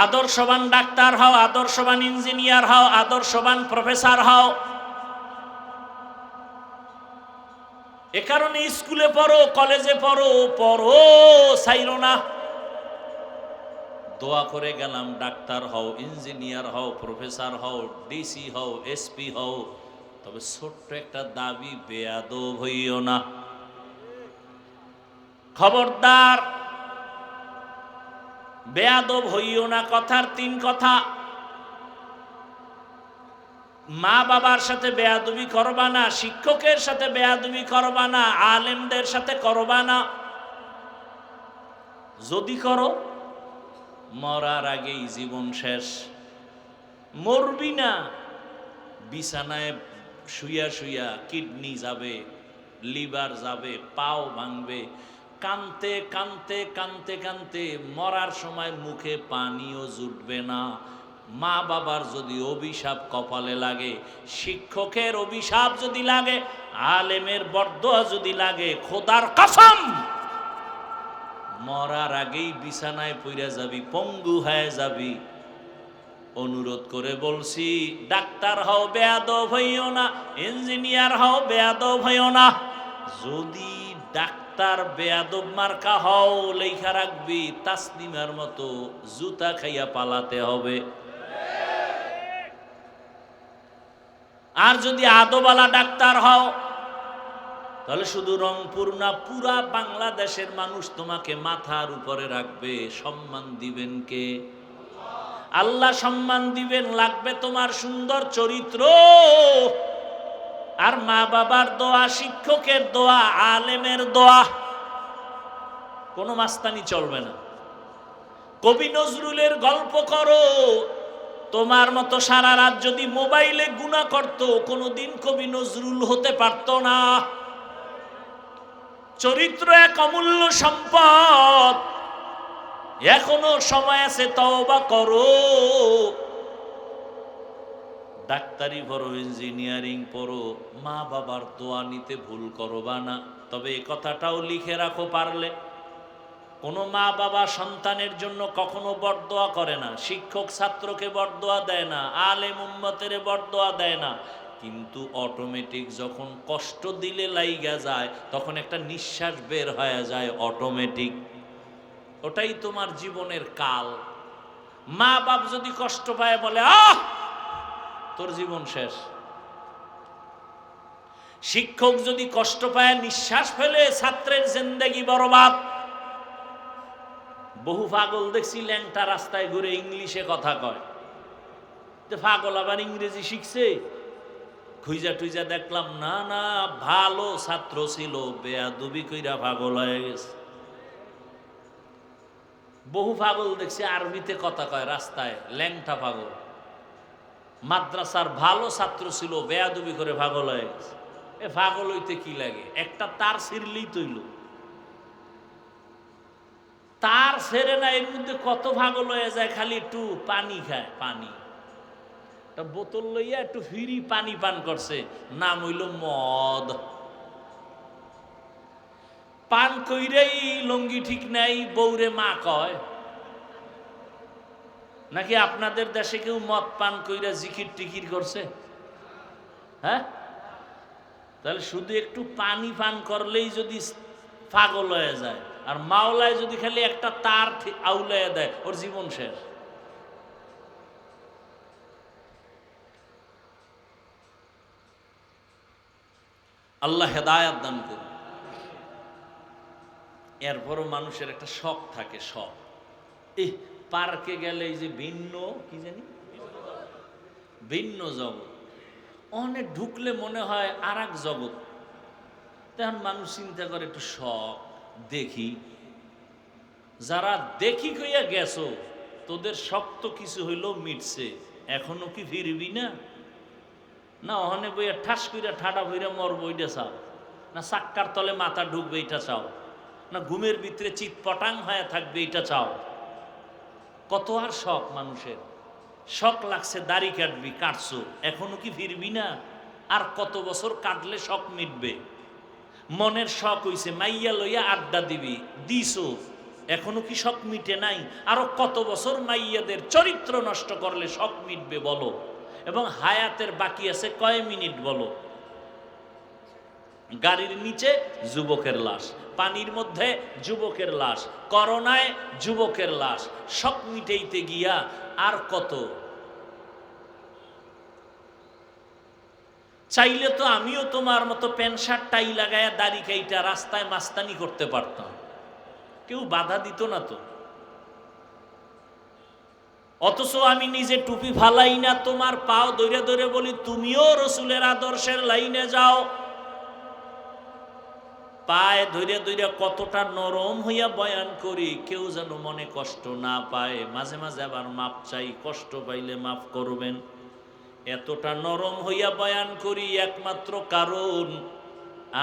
আদর্শবান ডাক্তার হও, আদর্শবান ইঞ্জিনিয়ার হও, আদর্শবান প্রফেসর হও। এ কারণে স্কুলে পড়ো, কলেজে পড়ো, পড়ো ছাইরো না। দোয়া করে গেলাম, ডাক্তার হও, ইঞ্জিনিয়ার হও, প্রফেসর হও, ডিসি হও, এসপি হও, তবে ছোট্ট একটা দাবি, বেয়াদব হইও না। খবরদার বেয়াদব হইও না। কথার তিন কথা। মা বাবার সাথে বেয়াদবি করবা না, শিক্ষকের সাথে বেয়াদবি করবা না, আলেমদের সাথে করবা না। যদি করো, মরার আগেই জীবন শেষ। মরবি না, বিছানায় শুইয়া শুইয়া কিডনি যাবে, লিভার যাবে, পাও ভাঙবে, কানতে কানতে কানতে কানতে মরার সময় মুখে পানিও জুটবে না। মা বাবার যদি অভিশাপ কপালে লাগে, শিক্ষকের অভিশাপ যদি লাগে, আলেমের বরদোয়া যদি লাগে, খোদার কসম মরার আগেই বিছানায় পইরা যাবি, পঙ্গু হয়ে যাবি। অনুরোধ করে বলছি, ডাক্তার হও, বেয়াদব হইও না, ইঞ্জিনিয়ার হও, বেয়াদব হইও না। যদি ডাক্তার বেয়াদব মার্কা হও, লেখা রাখবি তাসলিমার মতো জুতা খাইয়া পালাতে হবে। আর যদি আদবালা ডাক্তার হও, তাহলে শুধু রংপুর না, পুরা বাংলাদেশের মানুষ তোমাকে মাথার উপরে রাখবে। সম্মান দিবেন কে? আল্লাহ সম্মান দিবেন। লাগবে তোমার সুন্দর চরিত্র, আর মা বাবার দোয়া, শিক্ষকের দোয়া, আলেমের দোয়া। কোনো মাস্তানি চলবে না। কবি নজরুলের গল্প করো, তোমার মতো সারা রাত যদি মোবাইলে গুনাহ করত, কোনোদিন কবি নজরুল হতে পারত না। চরিত্র এক অমূল্য সম্পদ। এখনো সময় আছে, তওবা করো। ডাক্তারি পড়ো, ইঞ্জিনিয়ারিং পড়ো, মা বাবার দোয়া নিতে ভুল করবা না। তবে এই কথাটাও লিখে রাখো পারলে, কোনো মা বাবা সন্তানের জন্য কখনো বরদোয়া করে না, শিক্ষক ছাত্রকে বরদোয়া দেয় না, আলেম উম্মতের বরদোয়া দেয় না। কিন্তু অটোমেটিক যখন কষ্ট দিলে লাইগা যায়, তখন একটা নিঃশ্বাস বের হয়ে যায় অটোমেটিক। ওটাই তোমার জীবনের কাল। মা বাপ যদি কষ্ট পায়, বলে আহ, তোর জীবন শেষ। শিক্ষক যদি কষ্ট পায়, নিঃশ্বাস ফেলে, ছাত্রের জিন্দেগি বরবাদ। বহু পাগল দেখছি ল্যাংটা রাস্তায় ঘুরে ইংলিশে কথা কয়। পাগল আবার ইংরেজি শিখছে। খুঁজা টুইজা দেখলাম, না না, ভালো ছাত্র ছিল, বেয়াদবি কইরা পাগল হয়ে গেছে। বহু পাগল দেখছি আরবিতে কথা কয় রাস্তায়, ল্যাংটা পাগল। মাদ্রাসার ভালো ছাত্র ছিল, বেয়াদবি করে পাগল হয়ে গেছে। এ পাগল হইতে কি লাগে? একটা তার ছিঁড়লেই তৈল। তার ছেড়ে না, এর মধ্যে কত পাগল হয়ে যায়, খালি একটু পানি খায়। পানি, একটা বোতল লইয়া একটু ফ্রি পানি পান করছে, নাম হইল মদ। পান কইরেই লঙ্গি ঠিক নাই, বউরে মা কয়। নাকি আপনাদের দেশে কেউ মদ পান কইরা জিকির টিকির করছে? হ্যাঁ, তাহলে শুধু একটু পানি পান করলেই যদি পাগল হয়ে যায়, আর মাওলায় যদি খালি একটা তার আউলাইয়া দেয়, ওর জীবন শেষ। আল্লাহ হেদায়াত দান করুন। এরপরও মানুষের একটা শখ থাকে, শখ। এই পার্কে গেলে এই যে ভিন্ন, কি জানি, ভিন্ন জগৎ, অনেক ঢুকলে মনে হয় আর এক জগৎ। তখন মানুষ চিন্তা করে, একটু শখ, দেখি। যারা দেখি কইয়া গেছো, তোদের শক্ত কিছু হইলেও মিটছে, এখনো কি ফিরবি না? না ওখানে বইয়া ঠাস কইরা ঠাডা ভইরা মরবো, এটা চাও? না চাক্কার তলে মাথা ঢুকবে, এটা চাও? না ঘুমের ভিতরে চিৎ পটাং হয়ে থাকবে, এটা চাও? কত আর শখ মানুষের। শখ লাগছে দাড়ি কাটবি, কাটছো, এখনো কি ফিরবি না? আর কত বছর কাটলে শখ মিটবে? মনের শখ হইছে মাইয়া লইয়া আড্ডা দিবি, দিছো, এখনো কি শখ মিটে নাই? আরো কত বছর মাইয়াদের চরিত্র নষ্ট করলে শখ মিটবে বলো? এবং হায়াতের বাকি আছে কয় মিনিট বলো? গাড়ির নিচে যুবকের লাশ, পানির মধ্যে যুবকের লাশ, করোনায় যুবকের লাশ, শখ মিটাইতে গিয়া আর কত? চাইলে তো আমিও তোমার মতো প্যান্ট শার্ট টাই লাগায়া দাড়ি কাইটা রাস্তায় মাস্তানি করতে পারতাম, কেউ বাধা দিত না তো। অথচ আমি নিজে টুপি ফালাই না, তোমার পাও ধরে ধরে বলি তুমিও রসুলের আদর্শের লাইনে যাও। পায়ে ধরে ধরে কতটা নরম হইয়া বয়ান করি, কেউ যেন মনে কষ্ট না পায়। মাঝে মাঝে আবার মাপ চাই, কষ্ট পাইলে মাফ করবেন। এতটা নরম হইয়া বয়ান করি একমাত্র কারণ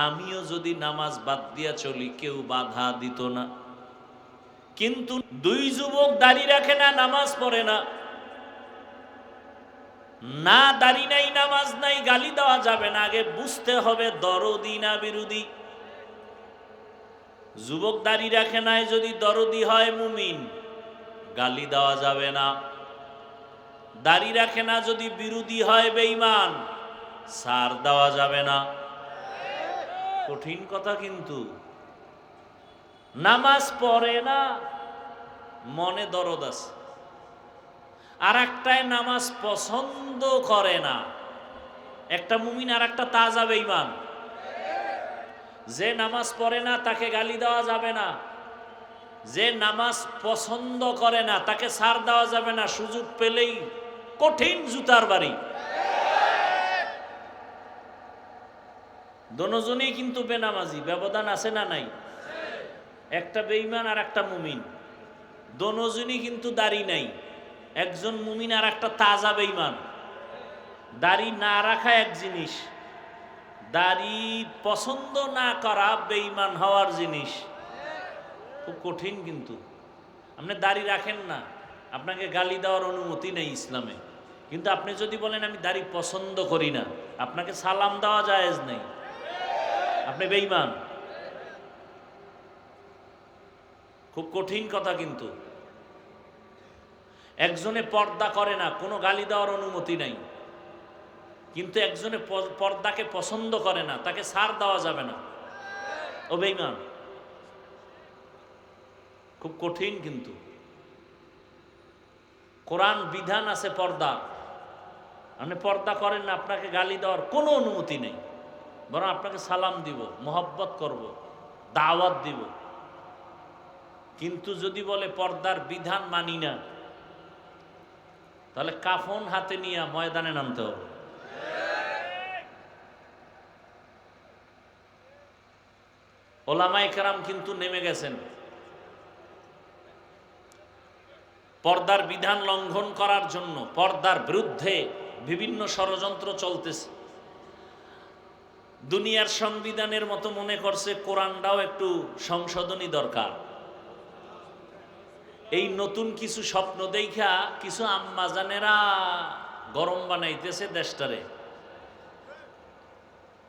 আমিও যদি নামাজ বাদ দিয়া চলি কেউ বাধা দিত না। কিন্তু দুই যুবক দাড়ি রাখে না, নামাজ পড়ে না, না দাড়ি নাই নামাজ নাই, গালি দেওয়া যাবে না। আগে বুঝতে হবে দরদি না বিরোধী। যুবক দাড়ি রাখে নাই যদি দরদি হয় মুমিন, গালি দেওয়া যাবে না। দাড়ি রাখে না যদি বিরোধী হয় বেঈমান, ছাড় দেওয়া যাবে না। কঠিন কথা কিন্তু। নামাজ পড়ে না, মনে দরদ আছে। আর একটায় নামাজ পছন্দ করে না। একটা মুমিন আর একটা তাজা বেঈমান। যে নামাজ পড়ে না তাকে গালি দেওয়া যাবে না, যে নামাজ পছন্দ করে না তাকে ছাড় দেওয়া যাবে না। সুযোগ পেলেই কঠিন জুতার বাড়ি। দোনোজনই কিন্তু বেনামাজি, ব্যবধান আছে না নাই? একটা বেঈমান আর একটা মুমিন, দোনোজনই কিন্তু দাড়ি নাই। একজন মুমিন আর একটা তাজা বেঈমান। দাড়ি না রাখা এক জিনিস, দাড়ি পছন্দ না করা বেঈমান হওয়ার জিনিস। খুব কঠিন কিন্তু। আপনি দাড়ি রাখেন না, আপনাকে গালি দেওয়ার অনুমতি নেই ইসলামে। কিন্তু আপনি যদি বলেন আমি দাড়ি পছন্দ করি না, আপনাকে সালাম দেওয়া জায়েজ নেই, আপনি বেঈমান। খুব কঠিন কথা কিন্তু। একজনে পর্দা করে না, কোনো গালি দেওয়ার অনুমতি নাই। কিন্তু একজনে পর্দাকে পছন্দ করে না, তাকে ছাড় দেওয়া যাবে না, ও বেঈমান। খুব কঠিন কিন্তু। কোরআন বিধান আছে পর্দা। আপনি পর্দা করেন না, আপনাকে গালি দেওয়ার কোনো অনুমতি নেই, বরং আপনাকে সালাম দিব, মোহব্বত করব, দাওয়াত দিব। কিন্তু যদি বলে পর্দার বিধান মানি না, তাহলে কাফন হাতে নিয়ে ময়দানে নামতে হবে। ওলামায়ে কেরাম কিন্তু নেমে গেছেন। পর্দার বিধান লঙ্ঘন করার জন্য পর্দার বিরুদ্ধে বিভিন্ন ষড়যন্ত্র চলতেছে। দুনিয়ার সংবিধানের মতো মনে করছে কোরআনটাও একটু সংশোধনী দরকার। এই নতুন কিছু স্বপ্ন দেখা কিছু আম্মাজানেরা গরম বানাইতেছে দেশটারে।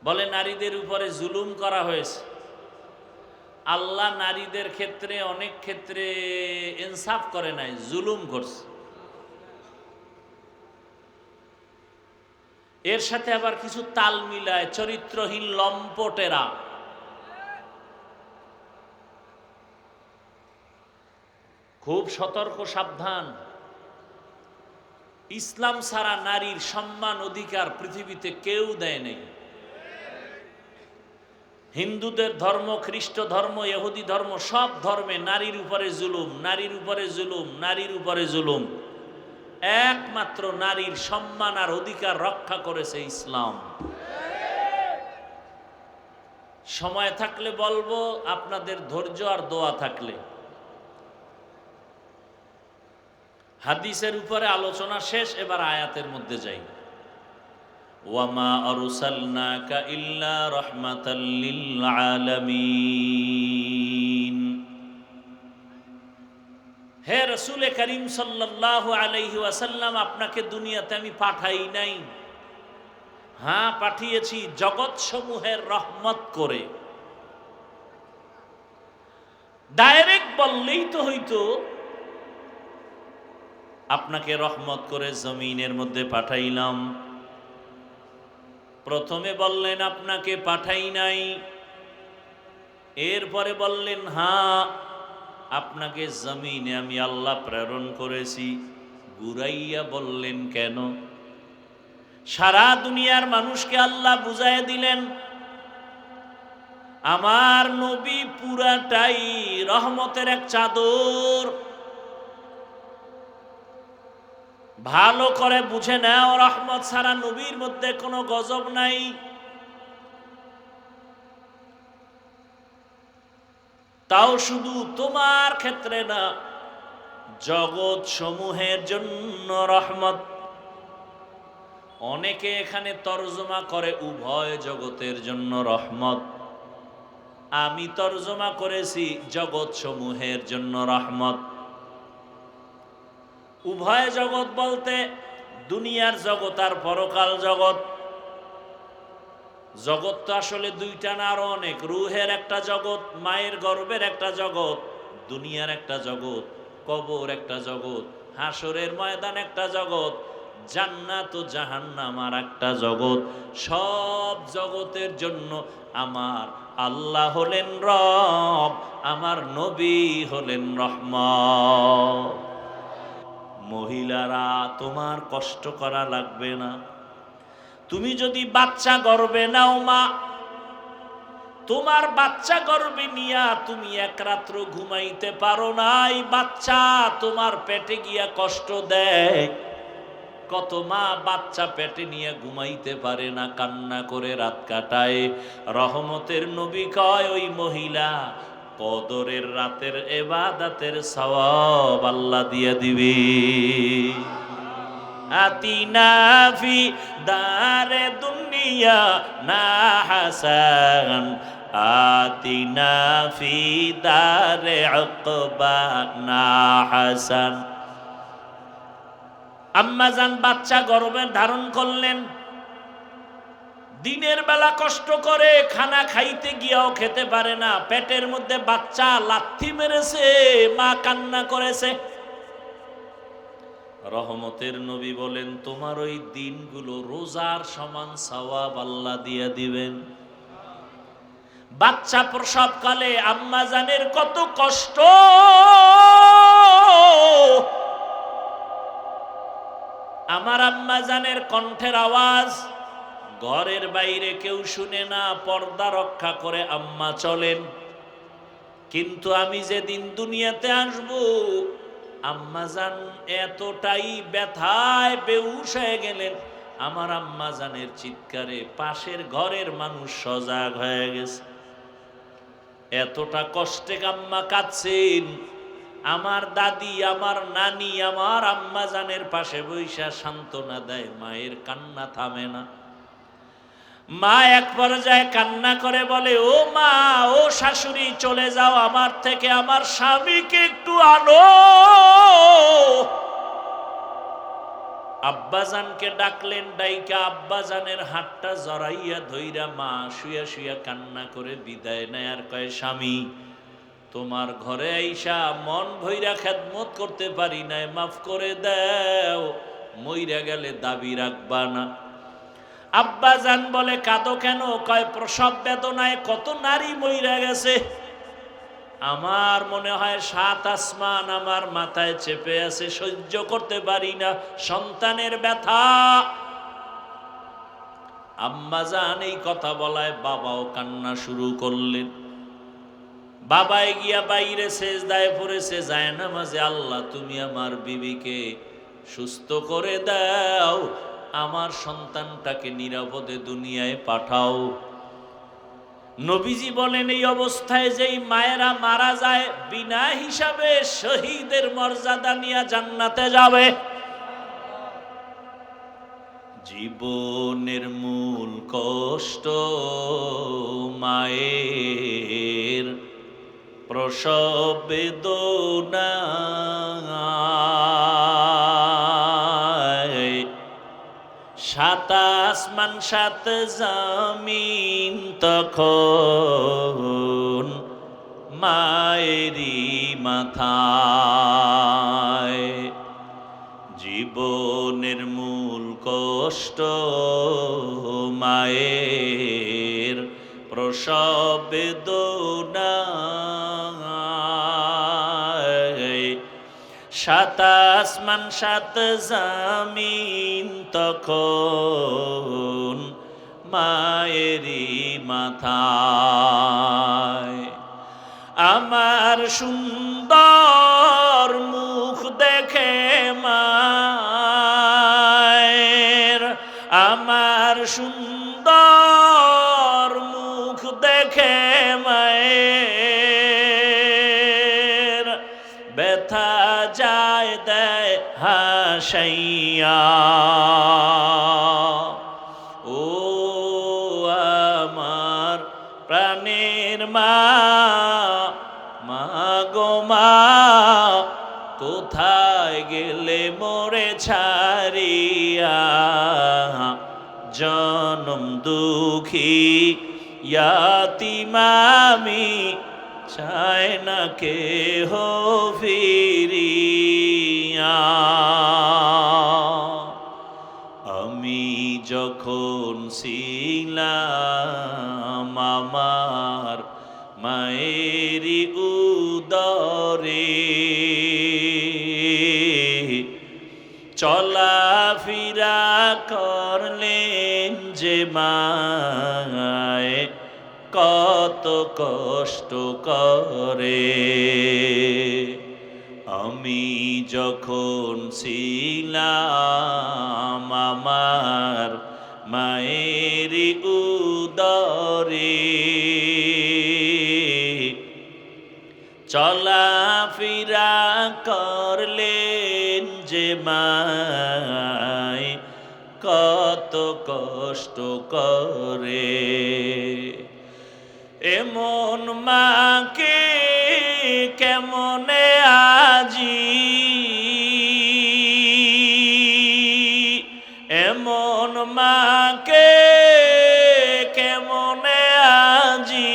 বলে নারীদের উপরে জুলুম করা হয়েছে। আল্লাহ নারীদের ক্ষেত্রে অনেক ক্ষেত্রে ইনসাফ করে নাই, জুলুম করছে। এর সাথে আবার কিছু তাল মিলায় চরিত্রহীন লম্পটেরা। খুব সতর্ক, সাবধান। ইসলাম ছাড়া নারীর সম্মান অধিকার পৃথিবীতে কেউ দেয় নাই। হিন্দুদের ধর্ম, খ্রিস্ট ধর্ম, ইহুদি ধর্ম, সব ধর্মে নারীর উপরে জুলুম, নারীর উপরে জুলুম, নারীর উপরে জুলুম। একমাত্র নারীর সম্মান আর অধিকার রক্ষা করেছে ইসলাম। সময় থাকলে বলবো, আপনাদের ধৈর্য আর দোয়া থাকলে। হাদিসের উপরে আলোচনা শেষ, এবার আয়াতের মধ্যে যাই। ওয়ামা আরসালনাকা ইল্লা রাহমাতাল লিল আলামিন। হে রাসূল করিম সাল্লাল্লাহু আলাইহি ওয়াসাল্লাম, আপনাকে দুনিয়াতে আমি পাঠাই নাই হ্যাঁ পাঠিয়েছি জগৎ সমূহের রহমত করে। ডাইরেক্ট বললেই তো হইতো আপনাকে রহমত করে জমিনের মধ্যে পাঠাইলাম। প্রথমে বললেন আপনাকে পাঠাই নাই, এরপরে বললেন হ্যাঁ আপনাকে জমিনে আমি আল্লাহ প্রেরণ করেছি। ঘুরাইয়া বললেন কেন? সারা দুনিয়ার মানুষকে আল্লাহ বুঝাইয়া দিলেন আমার নবী পুরাটাই রহমতের এক চাদর। ভালো করে বুঝে নাও, রহমত ছাড়া নবীর মধ্যে কোনো গজব নাই। তাও শুধু তোমার ক্ষেত্রে না, জগৎ সমূহের জন্য রহমত। অনেকে এখানে তর্জমা করে উভয় জগতের জন্য রহমত। আমি তর্জমা করেছি জগৎ সমূহের জন্য রহমত। উভয় জগৎ বলতে দুনিয়ার জগৎ আর পরকাল জগৎ। জগৎ তো আসলে দুইটা না, আরো অনেক। রুহের একটা জগৎ, মায়ের গর্ভের একটা জগৎ, দুনিয়ার একটা জগৎ, কবর একটা জগৎ, হাসরের ময়দান একটা জগৎ, জান্নাত ও জাহান্নাম আর একটা জগৎ। সব জগতের জন্য আমার আল্লাহ হলেন রব, আমার নবী হলেন রহমত। মহিলারা তোমার কষ্ট করা লাগবে না। তুমি যদি বাচ্চা গর্ভে নাও মা, তোমার বাচ্চা গর্ভে নিয়া তুমি এক রাত্র ঘুমাইতে পারো না, এই বাচ্চা তোমার পেটে গিয়া কষ্ট দেয়। কত মা বাচ্চা পেটে নিয়ে ঘুমাইতে পারে না, কান্না করে রাত কাটায়। রহমতের নবী কয় ওই মহিলা কদরের রাতের ইবাদতের সওয়াব আল্লাহ দিয়ে দিবে। আতিনা ফি দারে দুনিয়া না হাসান, আতিনা ফি দারে উকবা না হাসান। আম্মাজান বাচ্চা গর্ভে ধারণ করলেন, দিনের বেলা কষ্ট করে খানা খাইতে গিয়াও খেতে পারে না, পেটের মধ্যে বাচ্চা লাথি মেরেছে, মা কান্না করেছে। রহমতের নবী বলেন তোমার ওই দিনগুলো রোজার সমান সওয়াব আল্লাহ দিয়ে দিবেন। বাচ্চা প্রসবকালে আম্মাজানের কত কষ্ট, আমার আম্মাজানের কণ্ঠের আওয়াজ ঘরের বাইরে কেউ শুনে না, পর্দা রক্ষা করে আম্মা চলেন। কিন্তু আমি যেদিন দুনিয়াতে আসব, আম্মাজান এতটাই ব্যথায় বেহুশ হয়ে গেলেন, আমার আম্মাজানের চিৎকারে পাশের ঘরের মানুষ সজাগ হয়ে গেছে। এতটা কষ্টে আম্মা কাঁদছেন। আমার দাদি, আমার নানি আমার আম্মাজানের পাশে বৈশা সান্ত্বনা দেয়, মায়ের কান্না থামে না। মা এক পর্যায়ে কান্না করে বলে ও মা, ও শাশুড়ি চলে যাও আমার থেকে, আমার স্বামীকে একটু আনো। আব্বাজানকে ডাকলেন, ডাইকা আব্বাজানের হাতটা জড়াইয়া ধইরা মা শুয়া শুয়া কান্না করে বিদায় নেয় আর কয় স্বামী তোমার ঘরে আইসা মন ভইরা খেদমত করতে পারি নাই, মাফ করে দাও, মইরা গেলে দাবি রাখবা না। আব্বাজান বলে কাঁদো কেন? কয় প্রসব বেদনায় কত নারী মইরা গেছে, আমার মনে হয় ৭ আসমান আমার মাথায় চেপে আছে, সহ্য করতে পারি না সন্তানের ব্যথা। আম্মাজান এই কথা বলায় বাবাও কান্না শুরু করলেন। বাবাই গিয়া বাইরে সেজদায় পড়েছে, যায় না মাঝে, আল্লাহ তুমি আমার বিবিকে সুস্থ করে দাও, আমার সন্তানটাকে নিরাপদে দুনিয়ায় পাঠাও। নবীজি বলেন এই অবস্থায় যেই মায়েরা মারা যায় বিনা হিসাবে শহীদের মর্যাদা নিয়ে জান্নাতে যাবে। জীবনের মূল কষ্ট মায়ের প্রসব বেদনা, সাত আসমান সাত জমিন তখন মায়েরই মাথায়। জীবনের মূল কষ্ট মায়ের প্রসব বেদনায়। সাত আসমান সাত জমিন তখন মায়েরই মাথায়। আমার সুন্দর মুখ দেখে মায়ের, আমার সুন্দর মুখ দেখে মায়ের ব্যথা যায় দেয় হাসাইয়া। ও আমার প্রাণের মা, মা গো মা, কোথায় গেলে মোরে ছাড়িয়া? জনম দুঃখী ইয়াতীম আমি, চায় না কেহ ফিরিয়া। আমি যখন ছিলাম আমার মায়েরই উদরে, চলাফেরা করলেন যে মায় কত কষ্ট করে। আমি যখন ছিলাম আমার মায়েরই উদরে, চলাফেরা করলেন যে মায় কত কষ্ট করে। এমন মাকে কেমনে আজি, এমন মাকে কেমনে আজি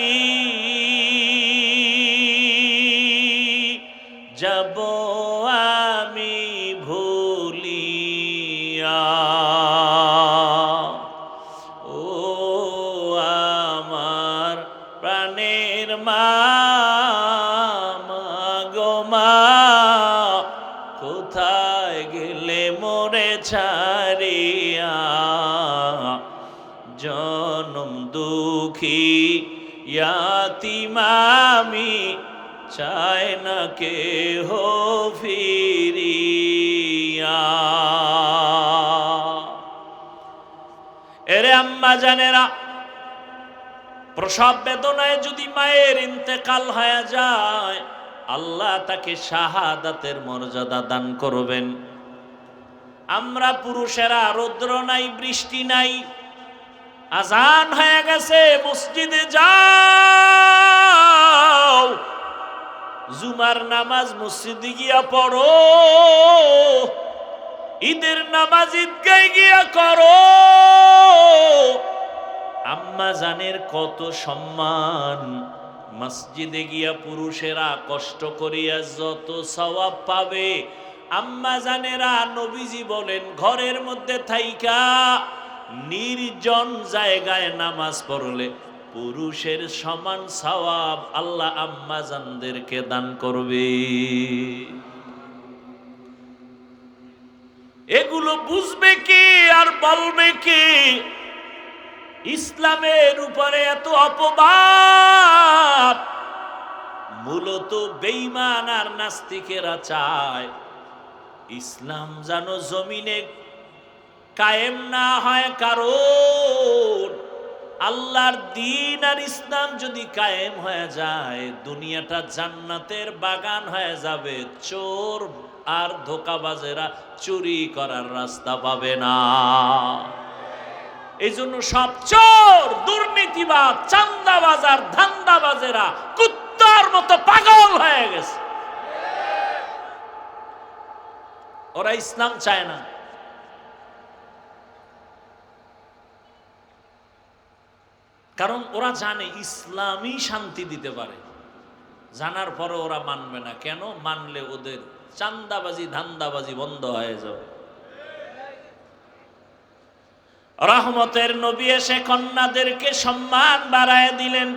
যাব আমি ভুলিয়া। ও আমার প্রাণের মা, মা গো মা, কোথায় গেলে মোরে ছাড়িয়া? জনম দুঃখী ইয়াতীম আমি, চায় না কেহ ফিরিয়া। এরে আম্মা জানেরা, প্রসব বেদনায় যদি মায়ের ইন্তেকাল হয়ে যায়, আল্লাহ তাকে শাহাদাতের মর্যাদা দান করবেন। আমরা পুরুষেরা রৌদ্র নাই, বৃষ্টি নাই, আজান হয়ে গেছে, মসজিদে যাও, জুমার নামাজ মসজিদে গিয়া পড়ো, ঈদের নামাজ ঈদগায় গিয়া করো। আম্মা জানের কত সম্মান। মসজিদে গিয়া পুরুষেরা কষ্ট করিয়া যত সওয়াব পাবে, আম্মা জানেরা নবীজি বলেন ঘরের মধ্যে থাইকা নির্জন জায়গায় নামাজ পড়লে পুরুষের সমান সওয়াব আল্লাহ আম্মা জানদেরকে দান করবে। এগুলো বুঝবে কি আর বলবে কি? ইসলামের উপরে এত অপবাদ মূলত বেঈমান আর নাস্তিকেরা চায় ইসলাম যেন জমিনে কায়েম না হয়। কারণ আল্লাহর দ্বীন আর ইসলাম যদি কায়েম হয়ে যায়, দুনিয়াটা জান্নাতের বাগান হয়ে যাবে। চোর আর ধোঁকাবাজেরা চুরি করার রাস্তা পাবে না। এই জন্য সব চোর, দুর্নীতিবাজ, চাঁদাবাজ আর ধান্দাবাজেরা কুত্তার মতো পাগল হয়ে গেছে। ওরা ইসলাম চায় না। কারণ ওরা জানে ইসলামই শান্তি দিতে পারে, জানার পরে ওরা মানবে না। কেন? মানলে ওদের চান্দাবাজি ধান্দাবাজি বন্ধ হয়ে যাবে। রহমতের নবী এসে কন্যাদেরকে সম্মান বাড়ায় দিলেন।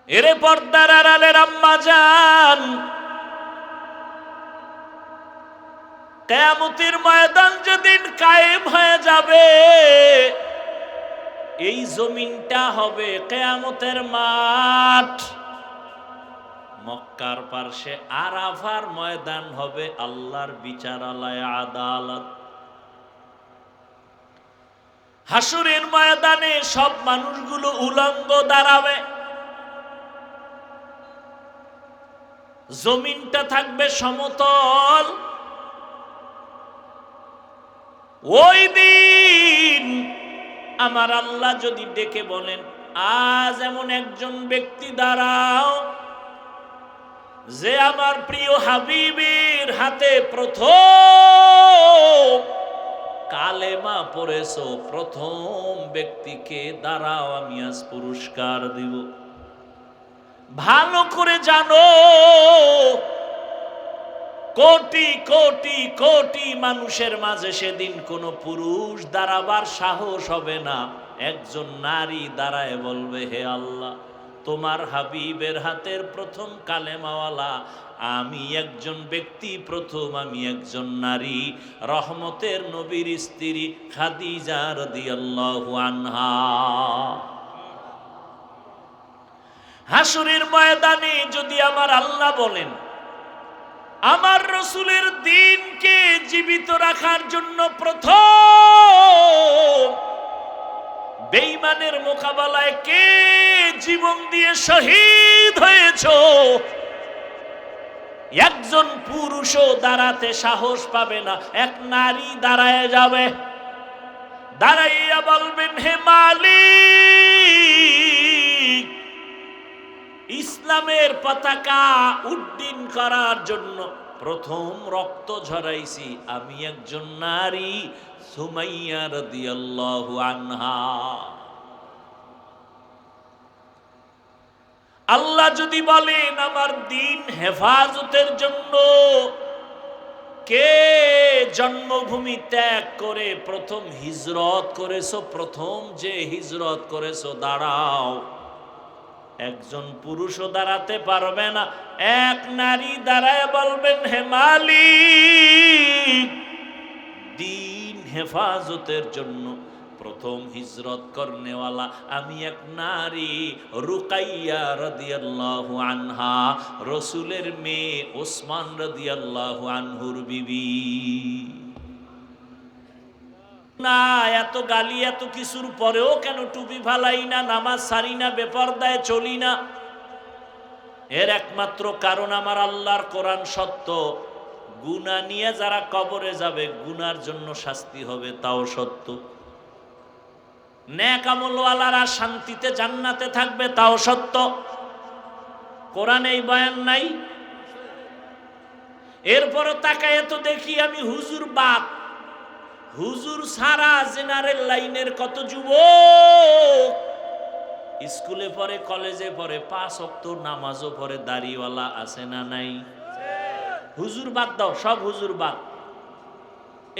এরে পর্দার আড়ালের আম্মা জান, কিয়ামতের ময়দান যেদিন কায়েম হয়ে যাবে, এই জমিনটা হবে কিয়ামতের মাঠ। মক্কার পার্শ্বে আরাফার ময়দান হবে আল্লাহর বিচারালয়, আদালত। হাসুরের ময়দানে সব মানুষগুলো উলঙ্গ দাঁড়াবে, জমিনটা থাকবে সমতল। ওই দিন আমার আল্লাহ যদি ডেকে বলেন, আজ এমন একজন ব্যক্তি দাঁড়াও যে আমার প্রিয় হাবিবের হাতে প্রথম কালেমা পড়েছো, প্রথম ব্যক্তিকে দাঁড়াও, আমি আজ পুরস্কার দিব। ভালো করে জানো, কোটি কোটি কোটি মানুষের মাঝে সেদিন কোনো পুরুষ দাঁড়াবার সাহস হবে না। একজন নারী দাঁড়ায় বলবে, হে আল্লাহ, তোমার হাবিবের হাতের প্রথম কালেমাওয়ালা আমি একজন ব্যক্তি, প্রথম আমি একজন নারী, রহমতের নবীর স্ত্রী খাদিজা রাদিয়াল্লাহু আনহা। হাসরের ময়দানে যদি আমার আল্লাহ বলেন, আমার রসুলের দ্বীনকে জীবিত রাখার জন্য প্রথম বেঈমানের মোকাবেলায় কে জীবন দিয়ে শহীদ হয়েছো, একজন পুরুষও দাঁড়াতে সাহস পাবে না, এক নারী দাঁড়ায় যাবে। দাঁড়াইয়া বলবেন, হে মালিক, ইসলামের পতাকা উড্ডীন করার জন্য প্রথম রক্ত ঝরাইছি আমি একজন নারী, সুমাইয়া রাদিয়াল্লাহু আনহা। আল্লাহ যদি বলেন, আমার দ্বীন হেফাজতের জন্য কে জন্মভূমি ত্যাগ করে প্রথম হিজরত করেছো, প্রথম যে হিজরত করেছো, দাঁড়াও। একজন পুরুষও দাঁড়াতে পারবে না, এক নারী দাঁড়ায় বলবেন, হে মালিক, দ্বীন হেফাজতের জন্য প্রথম হিজরত করনেওয়ালা আমি এক নারী, রুকাইয়া রাদিয়াল্লাহু আনহা, রসুলের মেয়ে, ওসমান রাদিয়াল্লাহু আনহুর বিবি। না, এত গালি এত কিছুর পরেও কেন টুপি ফালাই না, নামাজ সারি না, বেপরদায় চলি না? এর একমাত্র কারণ আমার আল্লাহর কোরআন সত্য। গুনাহ নিয়ে যারা কবরে যাবে, গুনার জন্য শাস্তি হবে, তাও সত্য। নেক আমলওয়ালারা শান্তিতে জান্নাতে থাকবে, তাও সত্য। কোরআনে এই বয়ান নাই? এরপরও তাকায় তো দেখি আমি হুজুর বাপ, হুজুর সারা জেনারেল লাইনের কত যুবক স্কুলে পড়ে, কলেজে পড়ে, 5 ওয়াক্ত নামাজও পড়ে, দাড়িওয়ালা আছে না নাই? হুজুর বাদ দাও, সব হুজুর বাদ।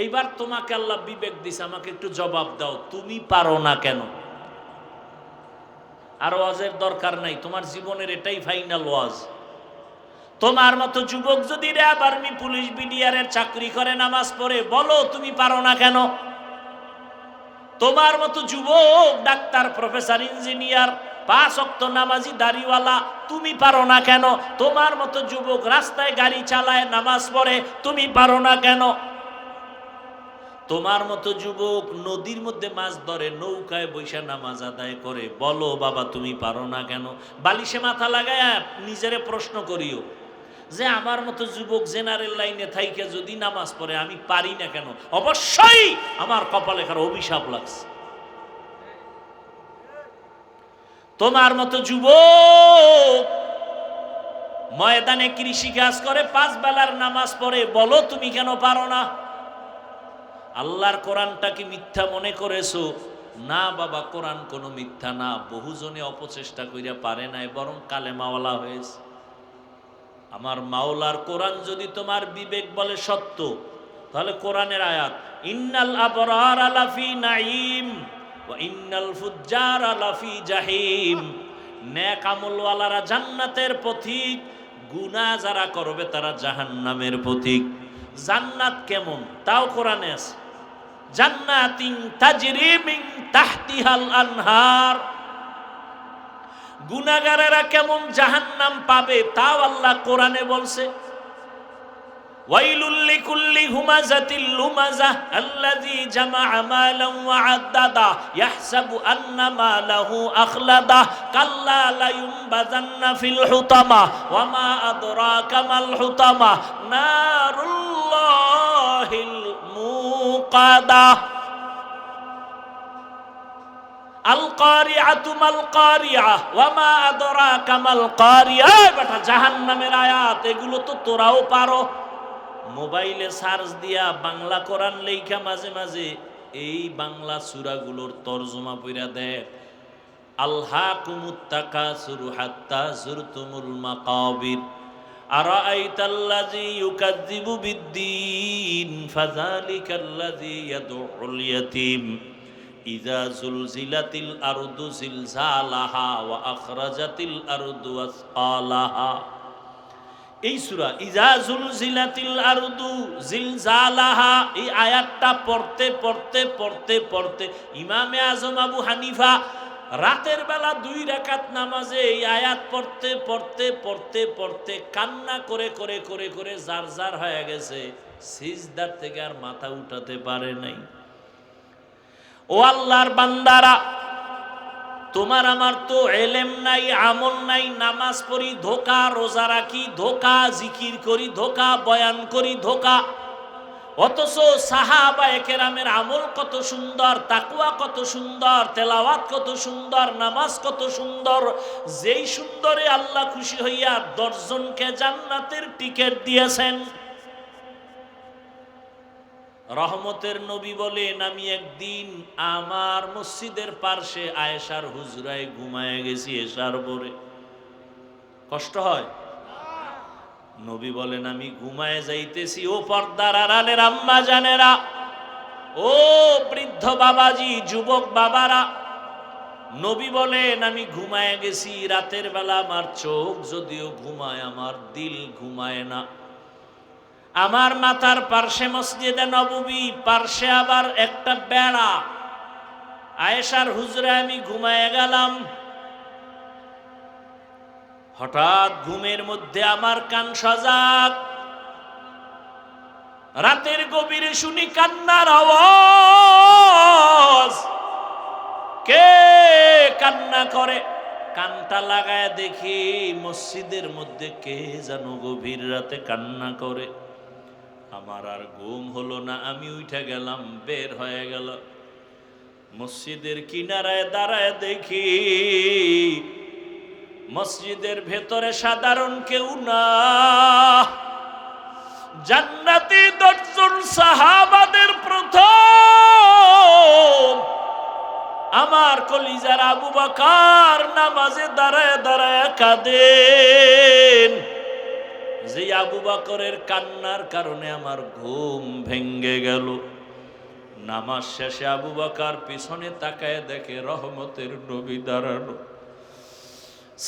এইবার তোমাকে আল্লাহ বিবেক দিছে, আমাকে একটু জবাব দাও, তুমি পারো না কেন? আর ওয়াজের দরকার নাই, তোমার জীবনের এটাই ফাইনাল ওয়াজ। তোমার মতো যুবক যদি র্যাব, আর্মি, পুলিশ, বিডিআরের চাকরি করে, নামাজ পড়ে, বলো তুমি পারো না কেন? তোমার মতো যুবক ডাক্তার, প্রফেসর, ইঞ্জিনিয়ার, 5 ওয়াক্ত নামাজি, দাড়িওয়ালা, তুমি পারো না কেন? তোমার মতো যুবক রাস্তায় গাড়ি চালায়, নামাজ পড়ে, তুমি পারো না কেন? তোমার মতো যুবক নদীর মধ্যে মাছ ধরে, নৌকায় বৈশা নামাজ আদায় করে, বলো বাবা তুমি পারো না কেন? বালিশে মাথা লাগায় নিজেরে প্রশ্ন করিও যে আমার মতো যুবক জেনারেল লাইনে থাইকে যদি নামাজ পড়ে, আমি পারি না কেন? অবশ্যই আমার কপালে কারো অভিশাপ লাগছে। তোমার মতো যুবক ময়দানে কৃষি কাজ করে, 5 বেলার নামাজ পড়ে, বলো তুমি কেন পারো না? আল্লাহর কোরআনটা কি মিথ্যা মনে করেছো? না বাবা, কোরআন কোনো মিথ্যা না। বহুজনে অপচেষ্টা কইরা পারে নাই, বরং কালেমাওয়ালা হয়েছে। আমার মাওলার কোরআন যদি তোমার বিবেক বলে সত্য, তাহলে কোরআনের আয়াত ইন্নাল আবরারা লাফি নাঈম ওয়া ইন্নাল ফুজ্জারা লাফি জাহিম, নেক আমলওয়ালারা জান্নাতের পথিক, গুনাহ যারা করবে তারা জাহান্নামের পথিক। জান্নাত কেমন তাও কোরআনে আছে, জান্নাতিন তাজরি মিন তাহতিহাল আনহার। গুনাহগারেরা কেমন জাহান্নাম পাবে তাও আল্লাহ কোরআনে বলছে। ওয়াইলুল লিকুল্লি হুমাযাতিল লুমাযা আল্লাযী জামাআ মালান ওয়া আদ্দাদা ইয়াহসাবু আন্না মালাহু আখলাদা কাল্লা লা ইউনবাযান্না ফিল হুতামা ওয়া মা আদরাকা মাল হুতামা নারুল্লাহিল মুকাদা আল কারিআতু মাল কারিআ ওয়া মা আদরাকা মাল কারিআ। বেটা জাহান্নামের আয়াত এগুলো তো তোরাও পারো। মোবাইলে সার্চ দিয়া বাংলা কোরআন লেখা মাঝে মাঝে এই বাংলা সূরাগুলোর তরজমা পড়া দেখ। আলহাকুমুত তাকাসুরু হাত্তা যুরতুমুল মাকাবির আরাআইতাল্লাযী ইউকাযযিবু বিদ্দীন ফাযালিকাল্লাযী ইয়াদউল ইয়াতীম ইযা যুলজিলাতিল আরদু জিলজালাহা ওয়া আখরাজাতিল আরদু আসকালাহা। এই সূরা ইযা যুলজিলাতিল আরদু জিলজালাহা, এই আয়াতটা পড়তে পড়তে পড়তে পড়তে ইমামে আজম আবু হানিফা রাতের বেলা 2 রাকাত নামাজে এই আয়াত পড়তে পড়তে পড়তে পড়তে কান্না করে করে করে করে জার জার হয়ে গেছে, সিজদার থেকে আর মাথা উঠাতে পারে নাই। ও আল্লাহর বান্দারা, তোমার আমার তো এলেম নাই, আমল নাই, নামাজ পড়ি ধোকা, রোজা রাখি ধোকা, জিকির করি ধোকা, বয়ান করি ধোকা। অথচ সাহাবায়ে কেরামের আমল কত সুন্দর, তাকওয়া কত সুন্দর, তেলাওয়াত কত সুন্দর, নামাজ কত সুন্দর। যেই সুন্দরে আল্লাহ খুশি হইয়া 10 জনকে জান্নাতের টিকিট দিয়েছেন। রহমতের নবী বলেন, আমি একদিন আমার মসজিদের পার্শ্বে আয়েশার হুজরায় ঘুমায় গেছি এশার পরে। কষ্ট হয়? নবী বলেন, আমি ঘুমায় যাইতেছি। ও পর্দার আড়ালের আম্মা জানেরা, ও বৃদ্ধ বাবাজি, যুবক বাবারা, নবী বলেন আমি ঘুমায় গেছি। রাতের বেলা আমার চোখ যদিও ঘুমায়, আমার দিল ঘুমায় না। আমার মাথার পার্শ্বে মসজিদে নববী, পার্শ্বে আবার একটা বেড়া। আয়েশার হুজরায় আমি ঘুমায় গেলাম। হঠাৎ ঘুমের মধ্যে আমার কান সজাগ। রাতের গভীরে শুনি কান্নার আওয়াজ। কে কান্না করে? কানটা লাগায় দেখি মসজিদের মধ্যে কে যেন গভীর রাতে কান্না করে। আমার আর ঘুম হলো না, আমি উঠে গেলাম, বের হয়ে গেল। মসজিদের কিনারায় দাঁড়ায় দেখি মসজিদের ভেতরে সাধারণ কেউ না, জান্নাতি 10 জন সাহাবাদের প্রথম আমার কলিজার আবু বকর নামাজে দাঁড়ায় দাঁড়ায় কাঁদেন। যে আবু বকরের কান্নার কারণে আমার ঘুম ভেঙ্গে গেল। নামাজ শেষে আবু বকর পিছনে তাকায় দেখে রহমতের নবী দাঁড়ানো।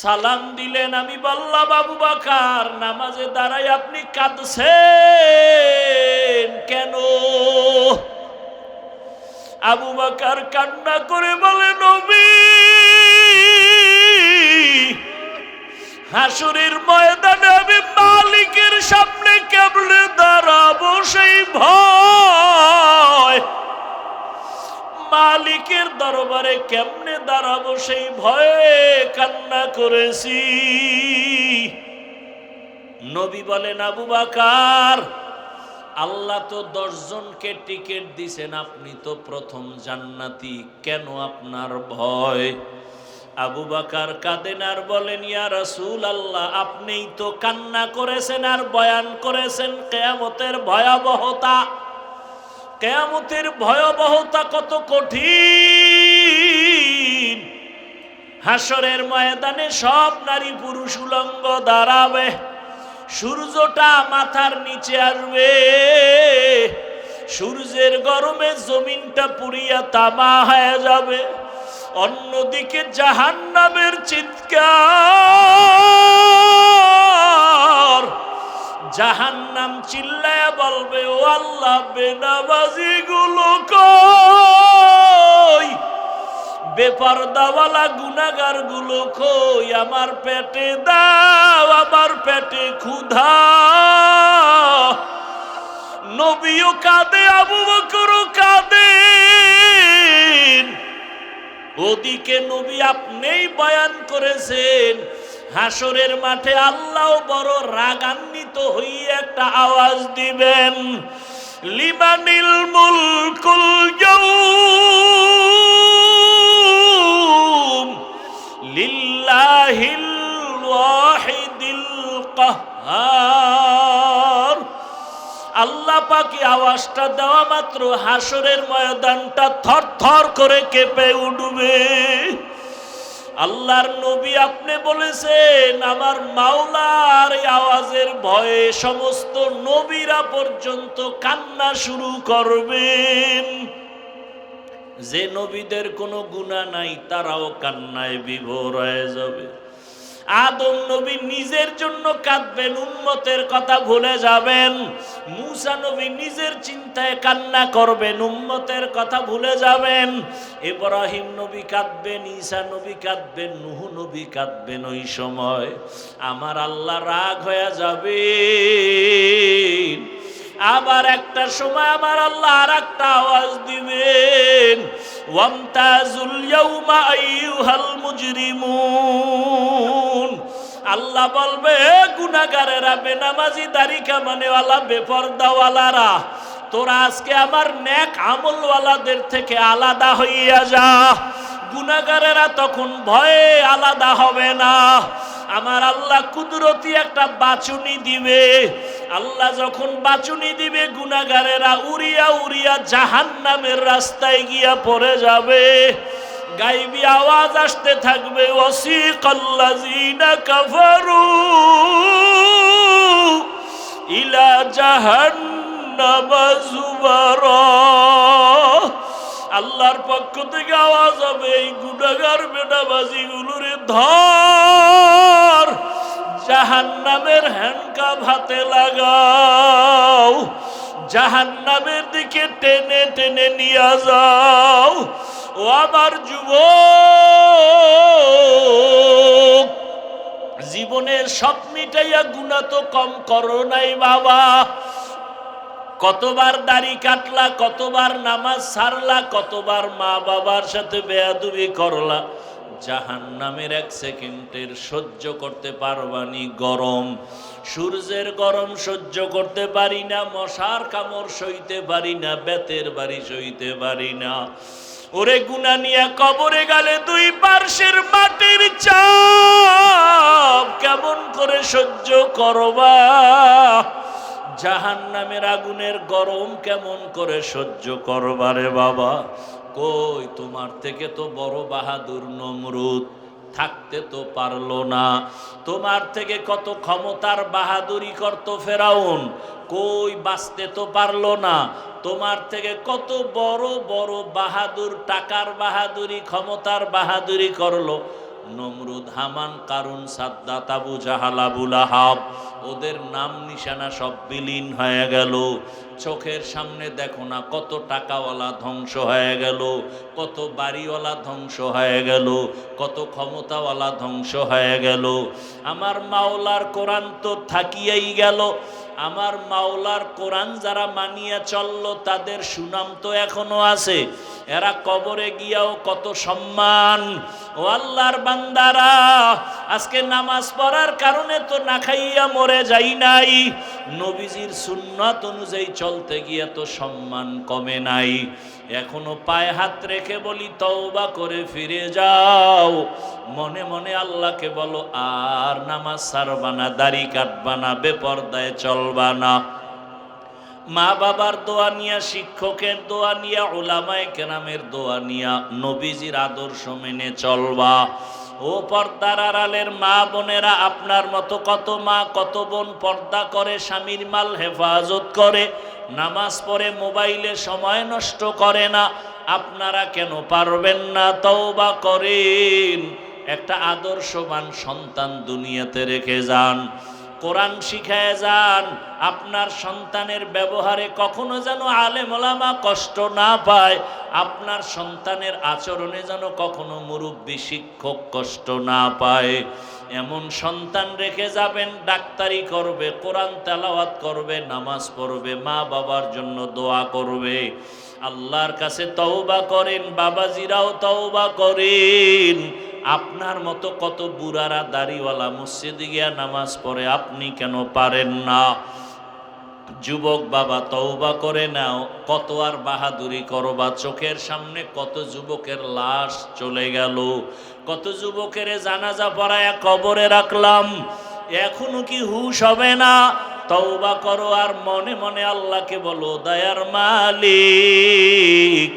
সালাম দিলেন। আমি বললাম, আবু বকর, নামাজে দাঁড়াই আপনি কাঁদছেন কেন? আবু বকর কান্না করে বলে, নবী, হাসরের ময়দানে আমি মালিকের সামনে কেমনে দাঁড়াবো সেই ভয়, মালিকের দরবারে কেমনে দাঁড়াবো সেই ভয়ে কান্না করেছি। নবী বলেন, আবু বকর, আল্লাহ তো 10 জনকে টিকিট দিছেন, আপনি তো প্রথম জান্নাতি, কেন আপনার ভয়? আবু বকর কাঁদেন আর বলেন, ইয়া রাসূলুল্লাহ, আপনিই তো কান্না করেছেন আর বয়ান করেছেন কিয়ামতের ভয়াবহতা। কিয়ামতের ভয়াবহতা কত কঠিন। হাসরের ময়দানে সব নারী পুরুষ উলঙ্গ দাঁড়াবে, সূর্যটা মাথার নিচে আসবে, সূর্যের গরমে জমিনটা পুড়িয়া তামা হয়ে যাবে। অন্যদিকে জাহান্নামের চিৎকার, জাহান্নাম চিল্লায়া বলবে, ও আল্লাহ, বেনামাজি গুলো কই, বেপরদাওয়ালা গুনাহগার গুলো কই, আমার পেটে দাও, আমার পেটে ক্ষুধা। নবীও কাঁদে, আবু বকরও কাঁদেন। ওদিকে নবী আপনিই বয়ান করেছেন, হাসরের মাঠে আল্লাহ বড় রাগান্বিত হয়ে একটা আওয়াজ দিবেন, লিমানিল মুলকুল ইয়াউম লিল্লাহিল ওয়াহিদিল কাহ্হার। আল্লাহ পাকি আওয়াজটা দেওয়া মাত্র হাসরের ময়দানটা থরথর করে কেঁপে উঠবে। আল্লাহর নবী আপনি বলেছেন, আমার মাওলার এই আওয়াজের ভয়ে সমস্ত নবীরা পর্যন্ত কান্না শুরু করবেন। যে নবীদের কোনো গুনাহ নাই তারাও কান্নায় বিভোর হয়ে যাবে। আদম নবী নিজের জন্য কাঁদবেন, উম্মতের কথা ভুলে যাবেন। মূসা নবী নিজের চিন্তায় কান্না করবেন, উম্মতের কথা ভুলে যাবেন। ইব্রাহিম নবী কাঁদবেন, ঈসা নবী কাঁদবেন, নূহ নবী কাঁদবেন। ওই সময় আমার আল্লাহ রাগ হয়ে যাবে। আবার একটা সময় আমার আল্লাহ আর একটা আওয়াজ দিবেন, ওয়ামতাজুল ইয়াউমা আইয়ুহাল মুজরিমুন। আল্লাহ বলবে, গুনাহগারেরা, বেনামাজি, দাড়ি কামানেওয়ালা, বেপরদাওয়ালারা, তোরা আজকে আমার নেক আমলওয়ালাদের থেকে আলাদা হইয়া যা। গুনাহগারেরা তখন ভয়ে আলাদা হবে না। আমার আল্লাহ কুদরতি একটা বাচুনি দিবে। আল্লাহ যখন বাচুনি দিবে, গুনাহগারেরা উড়িয়া উড়িয়া জাহান্নামের রাস্তায় গিয়া পড়ে যাবে। গায়বী আওয়াজ আসতে থাকবে, ওয়াসিকাল্লাযীনা কাফারু ইলা জাহান্নামা যুমারা। আল্লাহর পক্ষ থেকে আওয়াজ হবে, এই গুনাহগার বেনামাজি গুলোরে ধর, জাহান্নামের হ্যান্ডকাপ হাতে লাগাও, জাহান্নামের দিকে টেনে টেনে নিয়ে যাও। ও আমার যুবক, জীবনের সব মিটাইয়া গুনাহ তো কম করো নাই বাবা। কতবার দাড়ি কাটলা, কতবার নামাজ ছাড়লা, কতবার মা বাবার সাথে বেয়াদবি করলা। জাহান্নামের এক সেকেন্ডের সহ্য করতে পারবানি গরম, সূর্যের গরম সহ্য করতে পারি না, মশার কামড় সইতে পারি না, বেতের বাড়ি সইতে পারি না। ওরে গুনাহ নিয়ে কবরে গেলে দুই পার্শ্বের মাটির চাপ কেমন করে সহ্য করবা? জাহান্নামের আগুনের গরম কেমন করে সহ্য করবারে বাবা? কই, তোমার থেকে তো বড় বাহাদুর নমরুদ থাকতে তো পারলো না। তোমার থেকে কত ক্ষমতার বাহাদুরি করতো ফেরাউন, কই বাঁচতে তো পারলো না। তোমার থেকে কত বড় বড় বাহাদুর, টাকার বাহাদুরি, ক্ষমতার বাহাদুরি করলো নমরুদ, হামান, কারুন, সাদ্দাত, আবু জাহাল, আবু লাহাব। ওদের নাম নিশানা সব বিলীন হয়ে গেল। চোখের সামনে দেখো না কত টাকাওয়ালা ধ্বংস হয়ে গেল, কত বাড়িওয়ালা ধ্বংস হয়ে গেল, কত ক্ষমতাওয়ালা ধ্বংস হয়ে গেল। আমার মাওলার কোরআন তো থাকিয়াই গেল। আমার মাওলার কোরআন যারা মানিয়া চললো তাদের সুনাম তো এখনো আছে। এরা কবরে গিয়াও কত সম্মান। ও আল্লাহর বান্দারা, আজকে নামাজ পড়ার কারণে তো না খাইয়া মরে যাই নাই, নবীজির সুন্নাত অনুযায়ী চলতে গিয়ে তো সম্মান কমে নাই। এখনো পায়ে হাত রেখে বলি, তওবা করে ফিরে যাও। মনে মনে আল্লাহকে বলো, আর নামাজ ছাড়বা না, দাড়ি কাটবা না, বেপরদায় চলবা না। মা বাবার দোয়া নিয়া, শিক্ষকের দোয়া নিয়া, উলামায়ে কেরামের দোয়া নিয়া নবীজির আদর্শ মেনে চলবা। ও পর্দার আড়ালের মা বোনেরা, আপনার মতো কত মা কত বোন পর্দা করে, স্বামীর মাল হেফাজত করে, নামাজ পড়ে, মোবাইলে সময় নষ্ট করে না। আপনারা কেন পারবেন না? তওবা করেন, একটা আদর্শবান সন্তান দুনিয়াতে রেখে যান, কোরআন শিখায় যান। আপনার সন্তানের ব্যবহারে কখনো যেন আলেম ওলামা কষ্ট না পায়, আপনার সন্তানের আচরণে যেন কখনো মুরব্বী শিক্ষক কষ্ট না পায়। এমন সন্তান রেখে যাবেন, ডাক্তারি করবে, কোরআন তেলাওয়াত করবে, নামাজ পড়বে, মা বাবার জন্য দোয়া করবে। আল্লাহর কাছে তওবা করেন, বাবাজিরাও তওবা করেন। আপনার মতো কত বুড়ারা দাড়িওয়ালা মসজিদে গিয়া নামাজ পড়ে, আপনি কেন পারেন না? যুবক বাবা তওবা করে নাও, কত আর বাহাদুরি করবা? চোখের সামনে কত যুবকের লাশ চলে গেল, কত যুবকের জানাজা পড়ায়া কবরে রাখলাম, এখনো কি হুশ হবে না? তওবা করো আর মনে মনে আল্লাহকে বলো, দয়ার মালিক,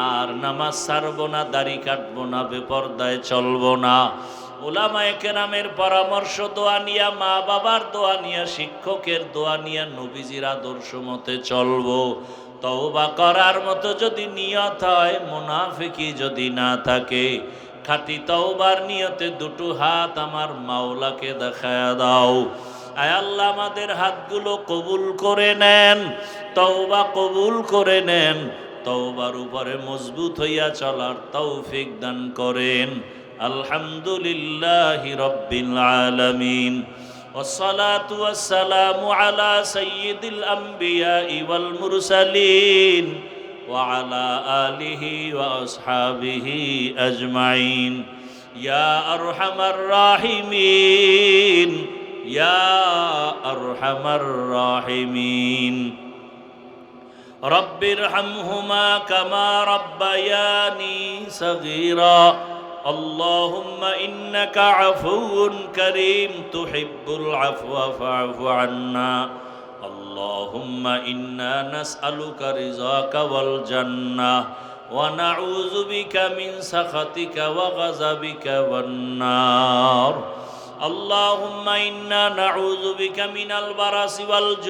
আর নামাজ ছাড়বো না, দাড়ি কাটবো না, বেপরদায় চলবো না। উলামায়ে কেরামের পরামর্শ দোয়া নিয়া, মা বাবার দোয়া নিয়া, শিক্ষকের দোয়া নিয়া নবীজির আদর্শ মতে চলবো। তওবা করার মতো যদি নিয়ত হয়, মুনাফিকি যদি না থাকে, খাঁটি তওবার নিয়তে দুটো হাত আমার মাওলাকে দেখায়া দাও। আয় আল্লাহ, আমাদের হাতগুলো কবুল করে নেন, তওবা কবুল করে নেন, তওবার উপরে মজবুত হইয়া চলার তৌফিক দান করেন। আলহামদুলিল্লাহি রাব্বিল আলামিন, ওয়াসসালাতু ওয়াসসালামু আলা সাইয়্যিদিল আমবিয়াই ওয়াল মুরসালিন ওয়া আলা আলিহি ওয়া আসহাবিহি আজমাইন। ইয়া আরহামার রাহিমিন, ইয়া আরহামার রাহিমিন। রব্বিরহামহুমা কামা রাব্বায়ানি সগীরা। আল্লাহুম্মা ইন্নাকা আফুউন কারীম তুহিব্বুল আফওয়া ফা'ফু আন্না। আল্লাহুম্মা ইন্না নাসআলুকা রিযাকা ওয়াল জান্নাহ ওয়া নাউযু বিকা মিন সাখাতিকা ওয়া গাযাবিকা ওয়ান নার। আল্লাহুম্মা ইন্না নাউযু বিকা মিনাল বারাসি ওয়াল